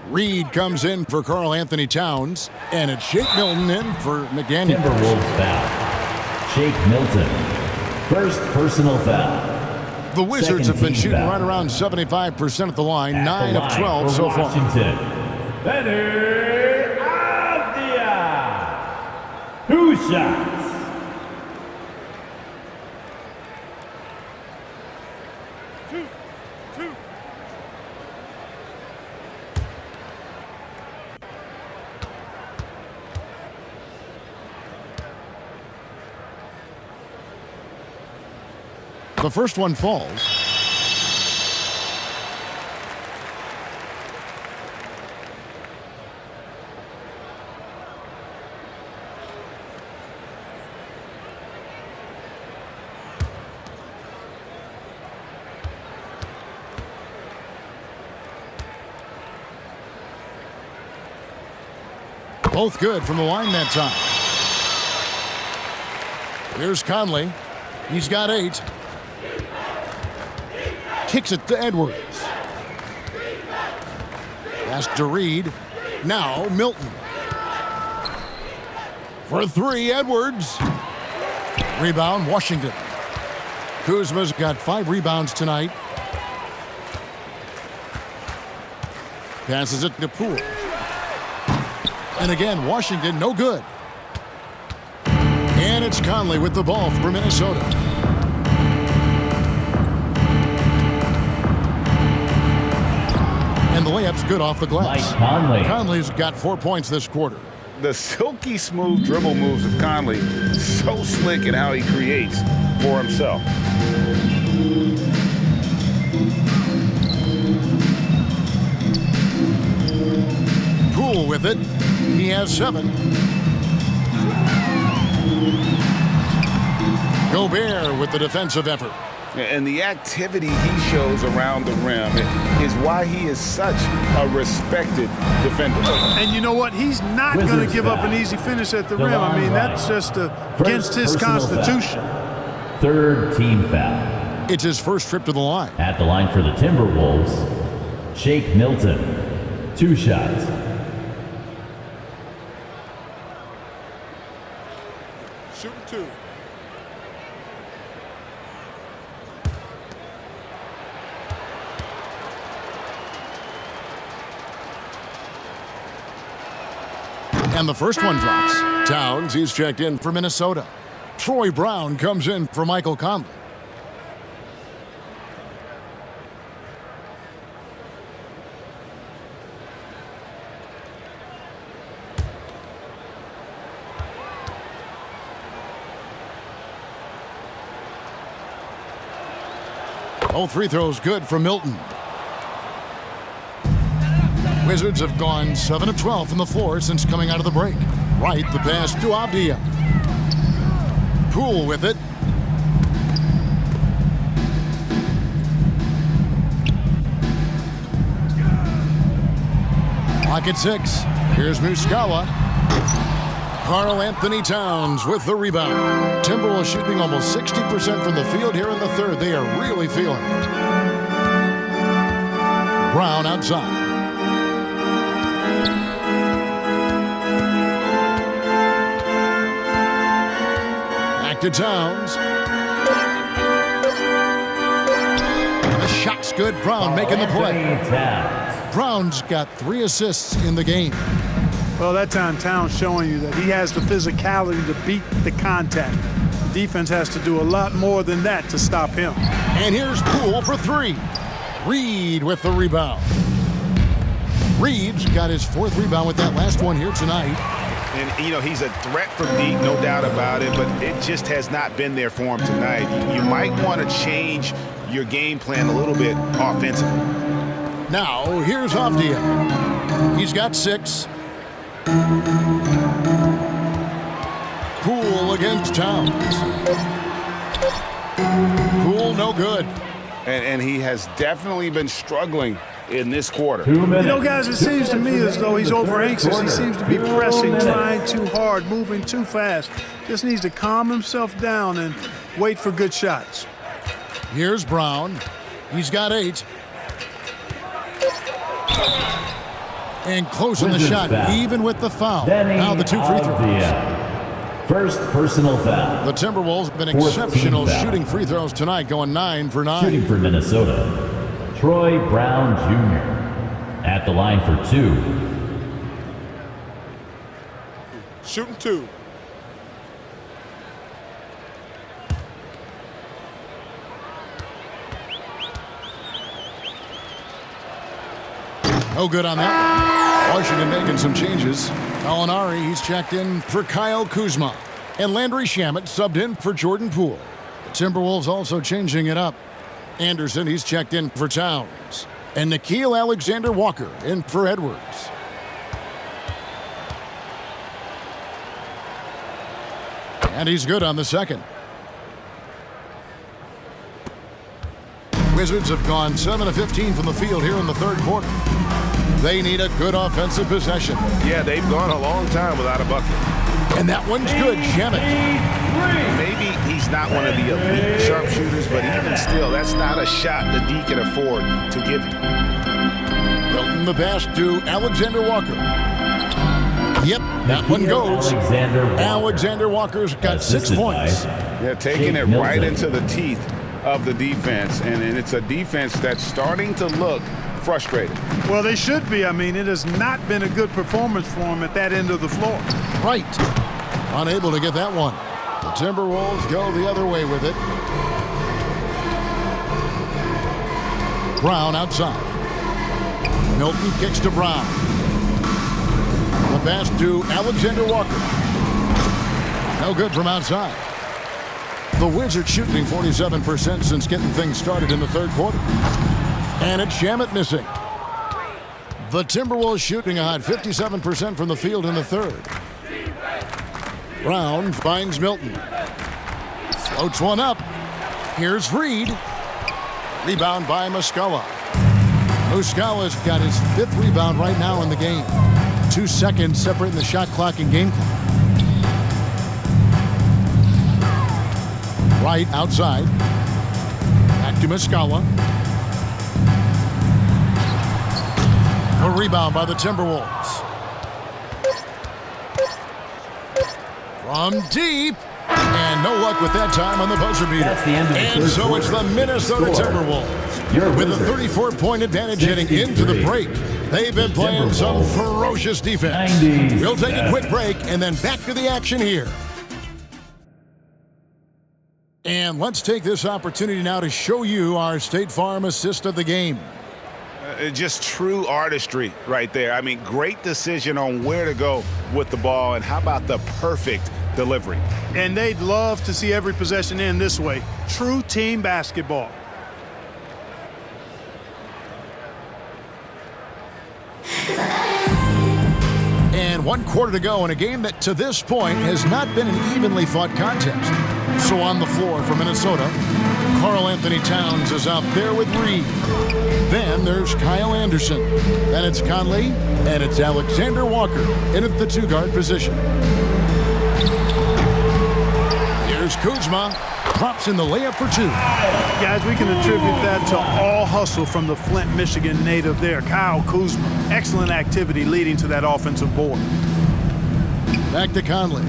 Reed comes in for Karl Anthony Towns. And it's Shake Milton in for McDaniels. Timberwolves foul. Shake Milton. First personal foul. The Wizards have been shooting right around 75% at the line. 9 of 12 so far. Leonard Avdia. 2 shots. The first one falls. Both good from the line that time. Here's Conley. He's got 8. Kicks it to Edwards. Pass to Reed. Now Milton. For 3, Edwards. Rebound, Washington. Kuzma's got 5 rebounds tonight. Passes it to Poole. And again, Washington, no good. And it's Conley with the ball for Minnesota. And the layup's good off the glass. Mike Conley. Conley's got 4 points this quarter. The silky smooth dribble moves of Conley, so slick in how he creates for himself. Poole with it. He has 7. Gobert with the defensive effort. And the activity he shows around the rim is why he is such a respected defender. And you know what? He's not going to give up an easy finish at the rim. I mean, that's just against his constitution. Foul. Third team foul. It's his first trip to the line. At the line for the Timberwolves, Shake Milton. 2 shots. Shooting 2. And the first one drops. Towns, he's checked in for Minnesota. Troy Brown comes in for Michael Conley. All free throws good for Milton. Wizards have gone 7 of 12 from the floor since coming out of the break. Right, the pass to Avdia. Poole with it. Clock at 6. Here's Muscala. Karl Anthony Towns with the rebound. Timberwolves shooting almost 60% from the field here in the third. They are really feeling it. Brown outside. Back to Towns. The shot's good. Brown making the play. Brown's got 3 assists in the game. Well, that time Towns showing you that he has the physicality to beat the contact. The defense has to do a lot more than that to stop him. And here's Poole for 3. Reed with the rebound. Reed's got his 4th rebound with that last one here tonight. And, you know, he's a threat from deep, no doubt about it, but it just has not been there for him tonight. You might want to change your game plan a little bit offensively. Now, here's Avdia. He's got 6. Poole against Towns. Poole no good. And he has definitely been struggling in this quarter. 2 minutes. You know, guys, it seems to me as though he's over anxious. He seems to be pressing, trying too hard, moving too fast. Just needs to calm himself down and wait for good shots. Here's Brown. He's got 8. And closing the shot, even with the foul. Now the 2 free throws. First personal foul. The Timberwolves have been exceptional shooting free throws tonight, going 9 for 9. Shooting for Minnesota, Troy Brown Jr. At the line for 2. Shooting 2. No good on that one. Washington making some changes. Alinari, he's checked in for Kyle Kuzma. And Landry Shamet subbed in for Jordan Poole. The Timberwolves also changing it up. Anderson, he's checked in for Towns. And Nickeil Alexander-Walker in for Edwards. And he's good on the second. Wizards have gone 7 of 15 from the field here in the third quarter. They need a good offensive possession. Yeah, they've gone a long time without a bucket. And that one's good, Shamet. Maybe he's not one of the elite sharpshooters, but even still, that's not a shot the D can afford to give him. Milton the pass to Alexander-Walker. Yep, that one goes. Alexander Walker's got 6 points. Yeah, taking it right into the teeth of the defense, and it's a defense that's starting to look frustrated. Well, they should be. I mean, it has not been a good performance for them at that end of the floor. Right. Unable to get that one. The Timberwolves go the other way with it. Brown outside. Milton kicks to Brown. The pass to Alexander Walker. No good from outside. The Wizards shooting 47% since getting things started in the third quarter. And it's Shamet missing. The Timberwolves shooting a hot 57% from the field in the third. Brown finds Milton. Floats one up. Here's Reed. Rebound by Muscala. Muscala's got his 5th rebound right now in the game. 2 seconds separating the shot clock and game clock. Right outside. Back to Muscala. A rebound by the Timberwolves. From deep. And no luck with that time on the buzzer beater. And so it's the Minnesota Timberwolves with a 34-point advantage heading into the break. They've been playing some ferocious defense. We'll take a quick break and then back to the action here. And let's take this opportunity now to show you our State Farm assist of the game. Just true artistry right there. I mean, great decision on where to go with the ball, and how about the perfect delivery? And they'd love to see every possession end this way. True team basketball. And 1 quarter to go in a game that to this point has not been an evenly fought contest. So on the floor for Minnesota, Karl Anthony Towns is out there with Reed. Then there's Kyle Anderson. Then it's Conley, and it's Alexander Walker in at the 2-guard position. Here's Kuzma. Drops in the layup for 2. Guys, we can attribute that to all hustle from the Flint, Michigan native there, Kyle Kuzma. Excellent activity leading to that offensive board. Back to Conley.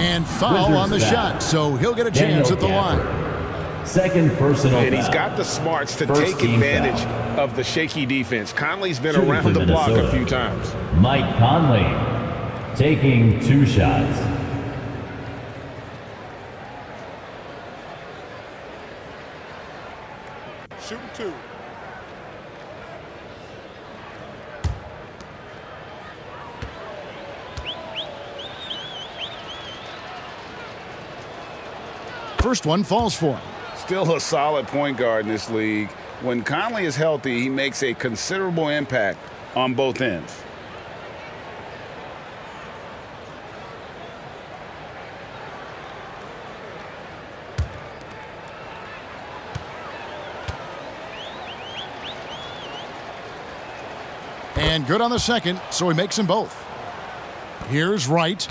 And foul on the shot, so he'll get a chance at the line. Second personal And he's foul. got the smarts to First take team advantage foul. of the shaky defense. Conley's been Shooting around for the block a Minnesota. few times. Mike Conley taking 2 shots. Shooting 2. First one falls for him. Still a solid point guard in this league. When Conley is healthy, he makes a considerable impact on both ends. And good on the second, so he makes them both. Here's Wright.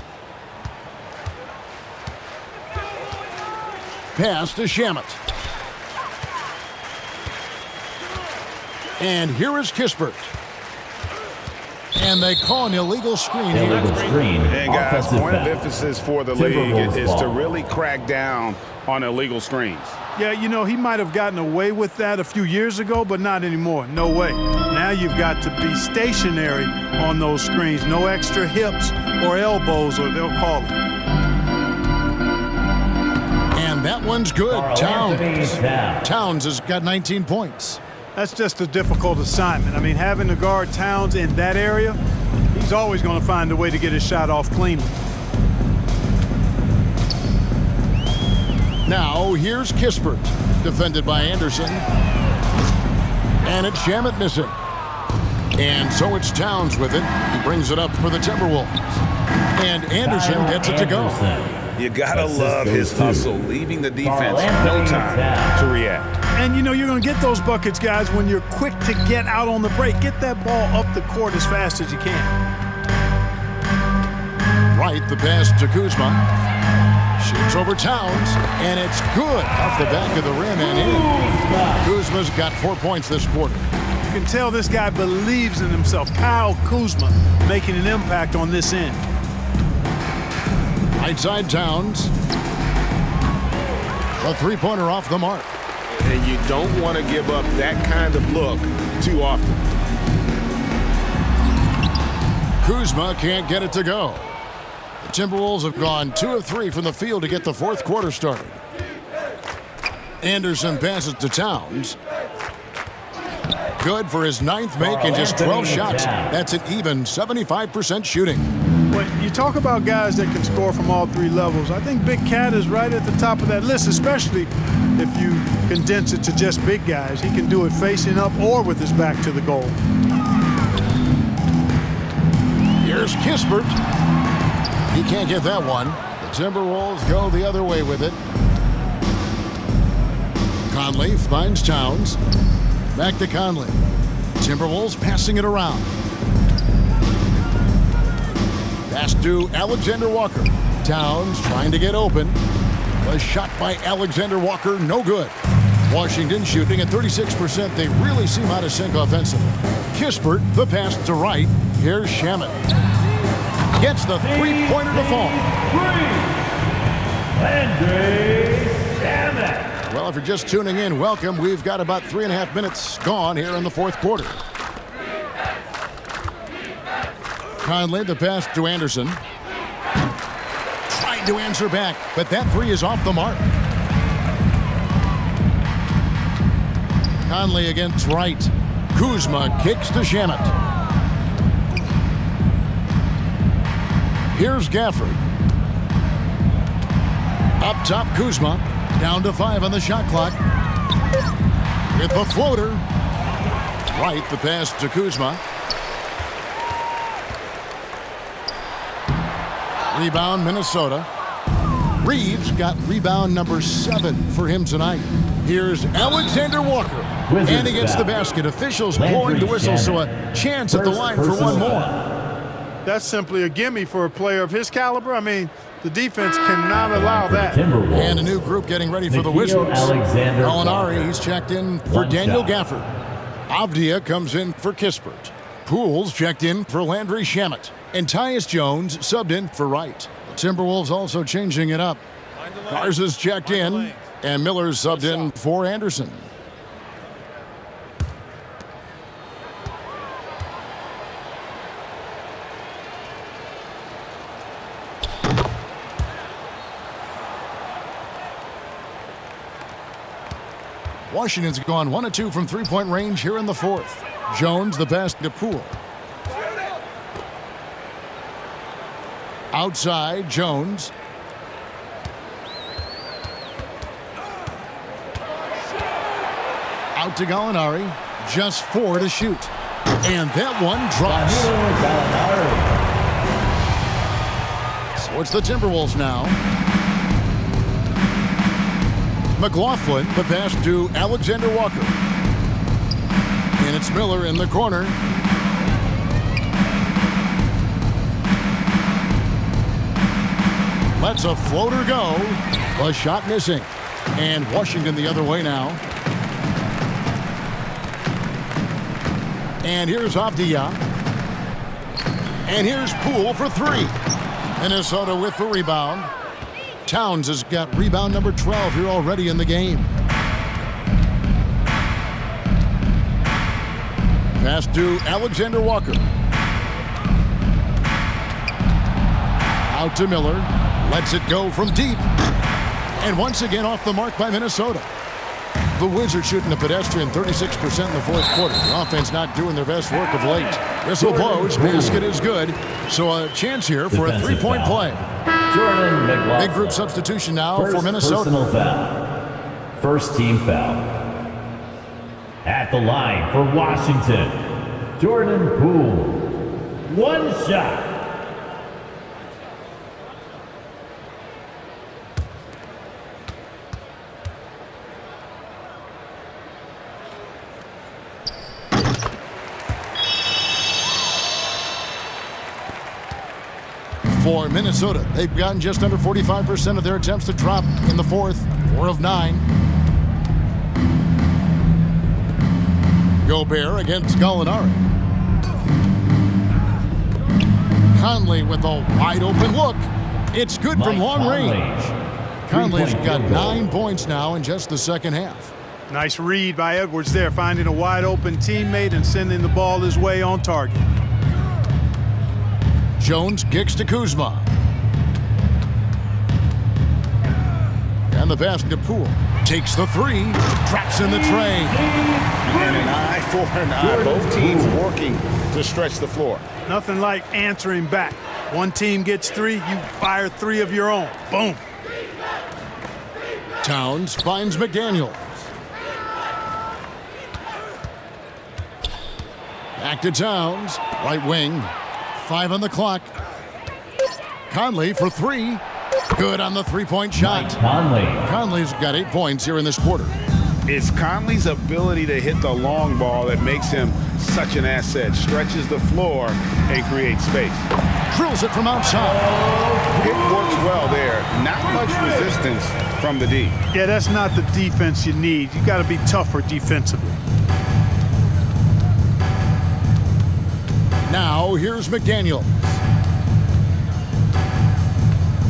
Pass to Shamet. And here is Kispert. And they call an illegal screen here. Illegal screen. And guys, Offensive point of foul. emphasis for the Timberwolves league is to ball. really crack down on illegal screens. Yeah, you know, he might have gotten away with that a few years ago, but not anymore. No way. Now you've got to be stationary on those screens. No extra hips or elbows, or they'll call it. And that one's good. Karl Anthony Towns. Towns has got 19 points. That's just a difficult assignment. I mean, having to guard Towns in that area, he's always going to find a way to get his shot off cleanly. Now, here's Kispert, defended by Anderson. And it's Shamet missing. And so it's Towns with it. He brings it up for the Timberwolves. And Anderson gets it to go. You gotta love his hustle, leaving the defense no time to react. And, you know, you're going to get those buckets, guys, when you're quick to get out on the break. Get that ball up the court as fast as you can. Right, the pass to Kuzma. Shoots over Towns, and it's good off the back of the rim and in. Kuzma's got 4 points this quarter. You can tell this guy believes in himself. Kyle Kuzma making an impact on this end. Right side Towns. A three-pointer off the mark. And you don't want to give up that kind of look too often. Kuzma can't get it to go. The Timberwolves have gone 2 of 3 from the field to get the fourth quarter started. Anderson passes to Towns. Good for his 9th make in just 12 shots. That's an even 75% shooting. When you talk about guys that can score from all 3 levels, I think Big Cat is right at the top of that list, especially if you condense it to just big guys. He can do it facing up or with his back to the goal. Here's Kispert. He can't get that one. The Timberwolves go the other way with it. Conley finds Towns. Back to Conley. Timberwolves passing it around. Pass to Alexander Walker. Towns trying to get open. A shot by Alexander Walker, no good. Washington shooting at 36%. They really seem out of sync offensively. Kispert, the pass to Wright. Here's Shamet. Gets the three-pointer to fall. Well, if you're just tuning in, welcome. We've got about 3.5 minutes gone here in the fourth quarter. Conley, the pass to Anderson. Trying to answer back, but that three is off the mark. Conley against Wright. Kuzma kicks to Shamet. Here's Gafford. Up top, Kuzma. Down to 5 on the shot clock. With the floater. Wright, the pass to Kuzma. Rebound, Minnesota. Reeves got rebound number 7 for him tonight. Here's Alexander Walker. And he gets the basket. Officials blowing the whistle, so a chance at the line for one more. That's simply a gimme for a player of his caliber. I mean, the defense cannot allow that. And a new group getting ready for the Wizards. Molinari, he's checked in for Daniel Gafford. Avdia comes in for Kispert. Pools checked in for Landry Shamet. And Tyus Jones subbed in for Wright. The Timberwolves also changing it up. Garza's checked in, and Miller's subbed in for Anderson. Washington's gone 1 of 2 from three-point range here in the fourth. Jones, the pass to Poole. Outside, Jones. Out to Gallinari. Just 4 to shoot. And that one drops. So it's the Timberwolves now. McLaughlin, the pass to Alexander Walker. And it's Miller in the corner. Lets a floater go. A shot missing. And Washington the other way now. And here's Avdia. And here's Poole for 3. Minnesota with the rebound. Towns has got rebound number 12 here already in the game. Pass to Alexander Walker. Out to Miller. Lets it go from deep. And once again off the mark by Minnesota. The Wizards shooting a pedestrian 36% in the fourth quarter. The offense not doing their best work of late. Whistle blows. Basket is good. So a chance here for a three-point play. Big group substitution now for Minnesota. Personal foul. First team foul. At the line for Washington, Jordan Poole. 1 shot. For Minnesota, they've gotten just under 45% of their attempts to drop in the fourth. 4 of 9. Gobert against Gallinari. Conley with a wide open look. It's good from long range. Conley's got 9 points now in just the second half. Nice read by Edwards there, finding a wide open teammate and sending the ball his way on target. Jones kicks to Kuzma. And the pass to Poole. Takes the three. Traps in the tray. And an eye for an eye. Both teams working to stretch the floor. Nothing like answering back. One team gets three, you fire three of your own. Boom. Towns finds McDaniel. Back to Towns. Right wing. 5 on the clock. Conley for three. Good on the three-point shot. Conley's got 8 points here in this quarter. It's Conley's ability to hit the long ball that makes him such an asset. Stretches the floor and creates space. Drills it from outside. It works well there. Not much resistance from the D. Yeah, that's not the defense you need. You got to be tougher defensively. Now here's McDaniel.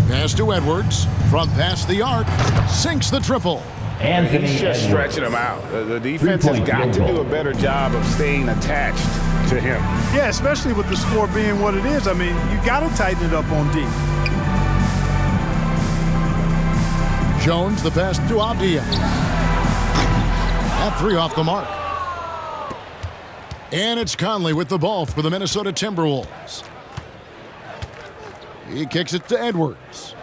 Pass to Edwards. From past the arc. Sinks the triple. He's just stretching him out. The defense has got to do a better job of staying attached to him. Yeah, especially with the score being what it is. I mean, you got to tighten it up on D. Jones, the pass to Avdia. That three off the mark. And it's Conley with the ball for the Minnesota Timberwolves. He kicks it to Edwards.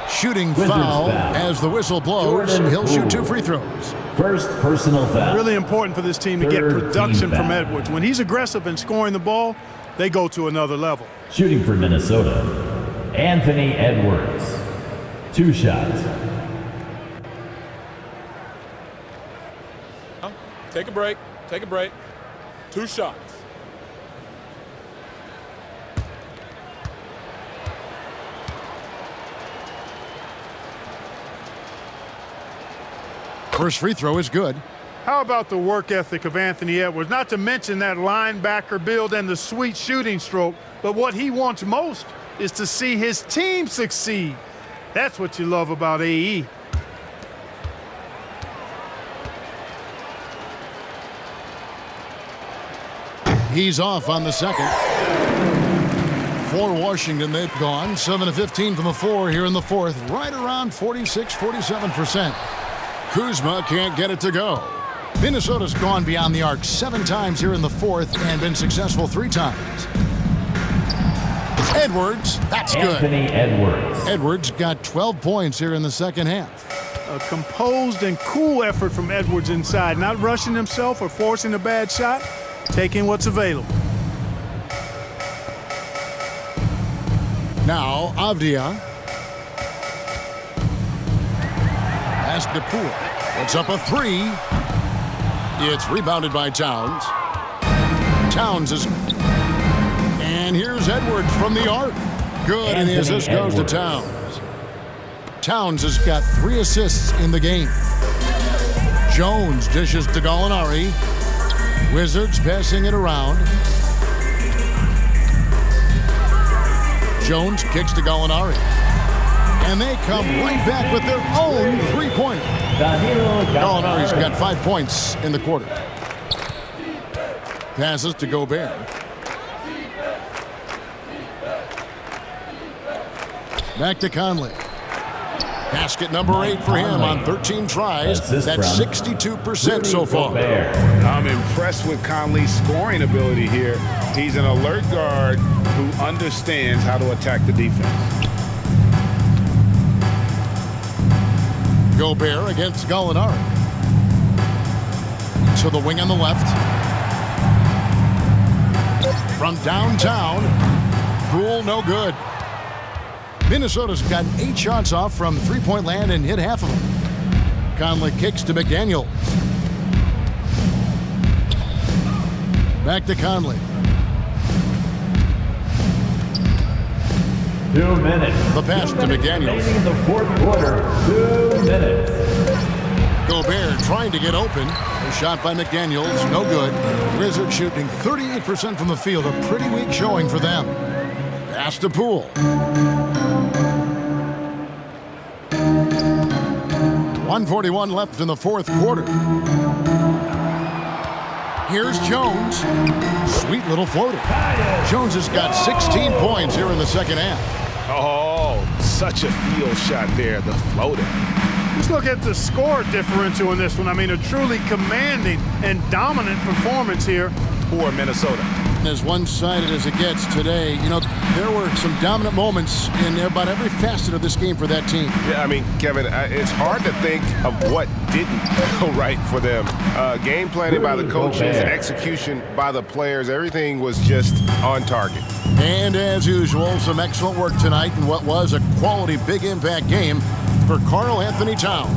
Shooting foul as the whistle blows. He'll shoot 2 free throws. First personal foul. Really important for this team to get production from Edwards. When he's aggressive and scoring the ball, they go to another level. Shooting for Minnesota, Anthony Edwards. 2 shots. Take a break. Take a break. 2 shots. First free throw is good. How about the work ethic of Anthony Edwards? Not to mention that linebacker build and the sweet shooting stroke, but what he wants most is to see his team succeed. That's what you love about AE. He's off on the second. For Washington, they've gone 7 of 15 from the floor here in the fourth, right around 46-47%. Kuzma can't get it to go. Minnesota's gone beyond the arc 7 times here in the fourth and been successful 3 times. Edwards, that's good. Anthony Edwards. Edwards got 12 points here in the second half. A composed and cool effort from Edwards inside, not rushing himself or forcing a bad shot, taking what's available. Now, Avdia. Pass to Poole. It's up a 3. It's rebounded by Towns. Towns is... And here's Edwards from the arc. Good, and the assist goes to Towns. Towns has got 3 assists in the game. Jones dishes to Gallinari. Wizards passing it around. Jones kicks to Gallinari. And they come right back with their own three-pointer. Gallinari's got 5 points in the quarter. Passes to Gobert. Back to Conley. Basket number 8 for him on 13 tries. That's 62% so far. I'm impressed with Conley's scoring ability here. He's an alert guard who understands how to attack the defense. Gobert against Gallinari. To the wing on the left. From downtown. Poole, no good. Minnesota's got 8 shots off from three-point land and hit half of them. Conley kicks to McDaniel. Back to Conley. 2 minutes. The pass to McDaniel. Remaining in the fourth quarter. 2 minutes. Gobert trying to get open. A shot by McDaniels, no good. Wizards shooting 38% from the field, a pretty weak showing for them. Pass to Poole. 1:41 left in the fourth quarter. Here's Jones. Sweet little floater. Jones has got 16 points here in the second half. Oh, such a field shot there, the floater. Let's look at the score differential in this one. I mean, a truly commanding and dominant performance here. For Minnesota. As one-sided as it gets today, you know, there were some dominant moments in about every facet of this game for that team. Yeah, I mean, Kevin, it's hard to think of what didn't go right for them. Game planning by the coaches, execution by the players, everything was just on target. And as usual, some excellent work tonight in what was a quality big impact game for Karl Anthony Towns.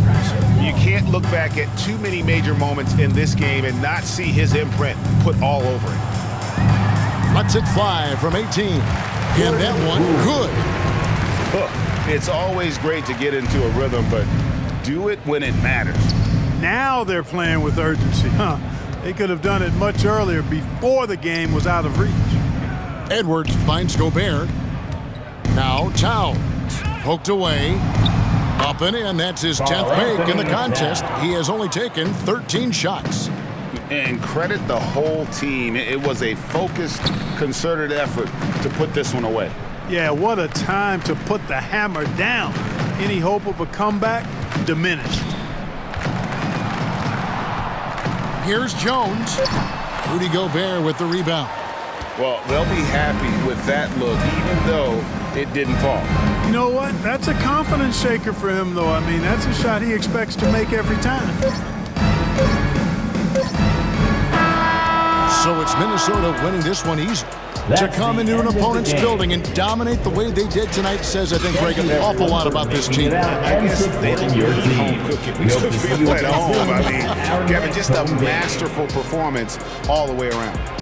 You can't look back at too many major moments in this game and not see his imprint put all over it. Lets it fly from 18. And that one, good. Look, it's always great to get into a rhythm, but do it when it matters. Now they're playing with urgency. They could have done it much earlier before the game was out of reach. Edwards finds Gobert. Now Towns. Poked away. Up and in. That's his 10th make in the contest. He has only taken 13 shots. And credit the whole team. It was a focused, concerted effort to put this one away. Yeah, what a time to put the hammer down. Any hope of a comeback diminished. Here's Jones. Rudy Gobert with the rebound. Well, they'll be happy with that look, even though it didn't fall. You know what? That's a confidence shaker for him, though. I mean, that's a shot he expects to make every time. So it's Minnesota winning this one easy. To come into an opponent's building and dominate the way they did tonight says, I think, Greg, an awful lot about this team. I guess they don't your home cooking to feel at home. I mean, Kevin, just a masterful performance all the way around.